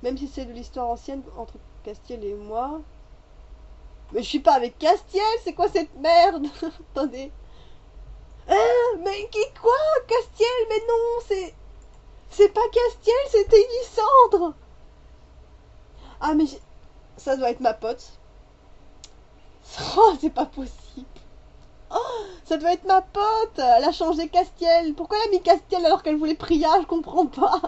Même si c'est de l'histoire ancienne entre Castiel et moi. Mais je suis pas avec Castiel, c'est quoi cette merde? Attendez. Mais qui quoi? Castiel, mais non, c'est pas Castiel, c'était Lysandre. Ah mais ça doit être ma pote. Oh, c'est pas possible. Ça doit être ma pote. Elle a changé Castiel. Pourquoi elle a mis Castiel alors qu'elle voulait Priya? Je comprends pas.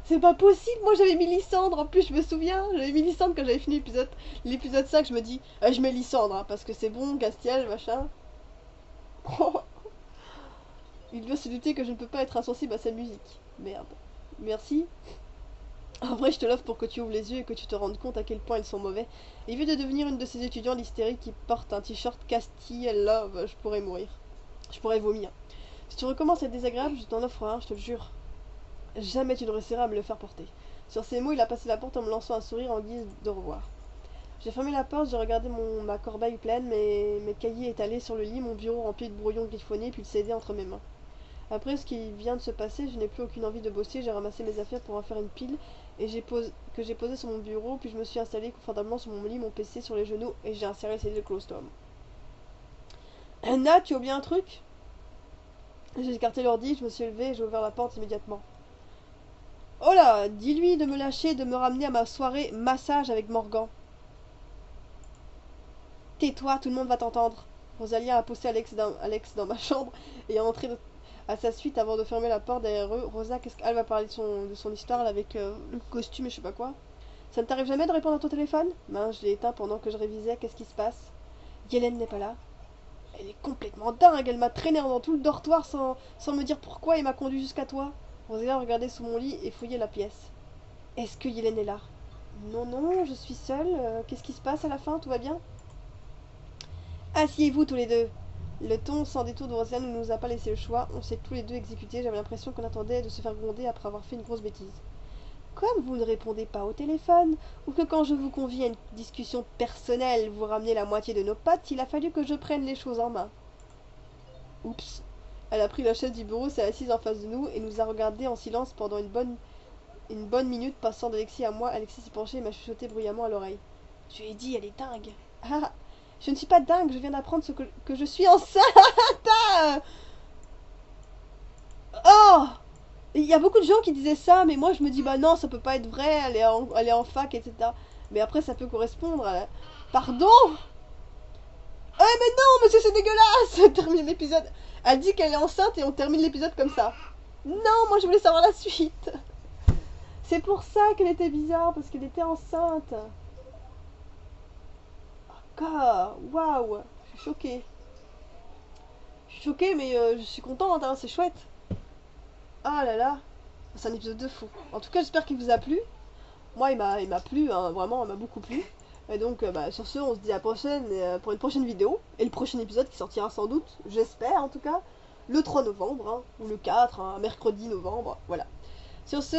C'est pas possible. Moi j'avais mis Lysandre. En plus, je me souviens, j'avais mis Lysandre quand j'avais fini l'épisode 5. Je me dis, je mets Lysandre hein, parce que c'est bon, Castiel, machin. Il doit se douter que je ne peux pas être insensible à sa musique. Merde. Merci. En vrai, je te l'offre pour que tu ouvres les yeux et que tu te rendes compte à quel point ils sont mauvais. Et vu de devenir une de ces étudiantes hystériques qui porte un t-shirt Castiel Love, je pourrais mourir. Je pourrais vomir. Si tu recommences à être désagréable, je t'en offre un, je te le jure. Jamais tu ne réussiras à me le faire porter. Sur ces mots, il a passé la porte en me lançant un sourire en guise de revoir. J'ai fermé la porte, j'ai regardé ma corbeille pleine, mes cahiers étalés sur le lit, mon bureau rempli de brouillons griffonnés, puis le CD entre mes mains. Après ce qui vient de se passer, je n'ai plus aucune envie de bosser, j'ai ramassé mes affaires pour en faire une pile que j'ai posée sur mon bureau, puis je me suis installée confortablement sur mon lit, mon PC sur les genoux, et j'ai inséré le CD de Close Tom. Nat, tu as oublié un truc? J'ai écarté l'ordi, je me suis levée et j'ai ouvert la porte immédiatement. Oh là, dis-lui de me lâcher et de me ramener à ma soirée massage avec Morgan. Tais-toi, tout le monde va t'entendre. Rosalia a poussé Alex dans ma chambre et est entrée à sa suite avant de fermer la porte derrière eux. Rosa, qu'est-ce qu'elle va parler de son histoire là, avec le costume et je sais pas quoi. Ça ne t'arrive jamais de répondre à ton téléphone? Je l'ai éteint pendant que je révisais. Qu'est-ce qui se passe? Yélène n'est pas là. Elle est complètement dingue. Elle m'a traîné dans tout le dortoir sans me dire pourquoi et m'a conduit jusqu'à toi. Rosalia regardait sous mon lit et fouillait la pièce. Est-ce que Yélène est là? Non, non, je suis seule. Qu'est-ce qui se passe à la fin? Tout va bien? Asseyez-vous tous les deux. Le ton sans détour de Rosalia ne nous a pas laissé le choix. On s'est tous les deux exécutés. J'avais l'impression qu'on attendait de se faire gronder après avoir fait une grosse bêtise. Comme vous ne répondez pas au téléphone, ou que quand je vous convie à une discussion personnelle, vous ramenez la moitié de nos potes, il a fallu que je prenne les choses en main. Oups. Elle a pris la chaise du bureau, s'est assise en face de nous et nous a regardés en silence pendant une bonne minute, passant d'Alexis à moi. Alexis s'est penché et m'a chuchoté bruyamment à l'oreille. Je lui ai dit, elle est dingue. Ah, Je ne suis pas dingue, je viens d'apprendre que je suis enceinte. Oh! Il y a beaucoup de gens qui disaient ça, mais moi je me dis, bah non, ça peut pas être vrai, elle est en fac, etc. Mais après, ça peut correspondre à... Pardon? Eh mais non, monsieur, c'est dégueulasse! Termine l'épisode. Elle dit qu'elle est enceinte et on termine l'épisode comme ça. Non, moi je voulais savoir la suite. C'est pour ça qu'elle était bizarre, parce qu'elle était enceinte. Encore, waouh, je suis choquée. Je suis choquée, mais je suis contente, hein, c'est chouette. Ah là là, c'est un épisode de fou. En tout cas, j'espère qu'il vous a plu. Moi, il m'a plu, hein, vraiment, il m'a beaucoup plu. Et donc, bah, sur ce, on se dit à la prochaine pour une prochaine vidéo. Et le prochain épisode qui sortira sans doute, j'espère en tout cas, le 3 novembre, hein, ou le 4, hein, mercredi novembre, voilà. Sur ce,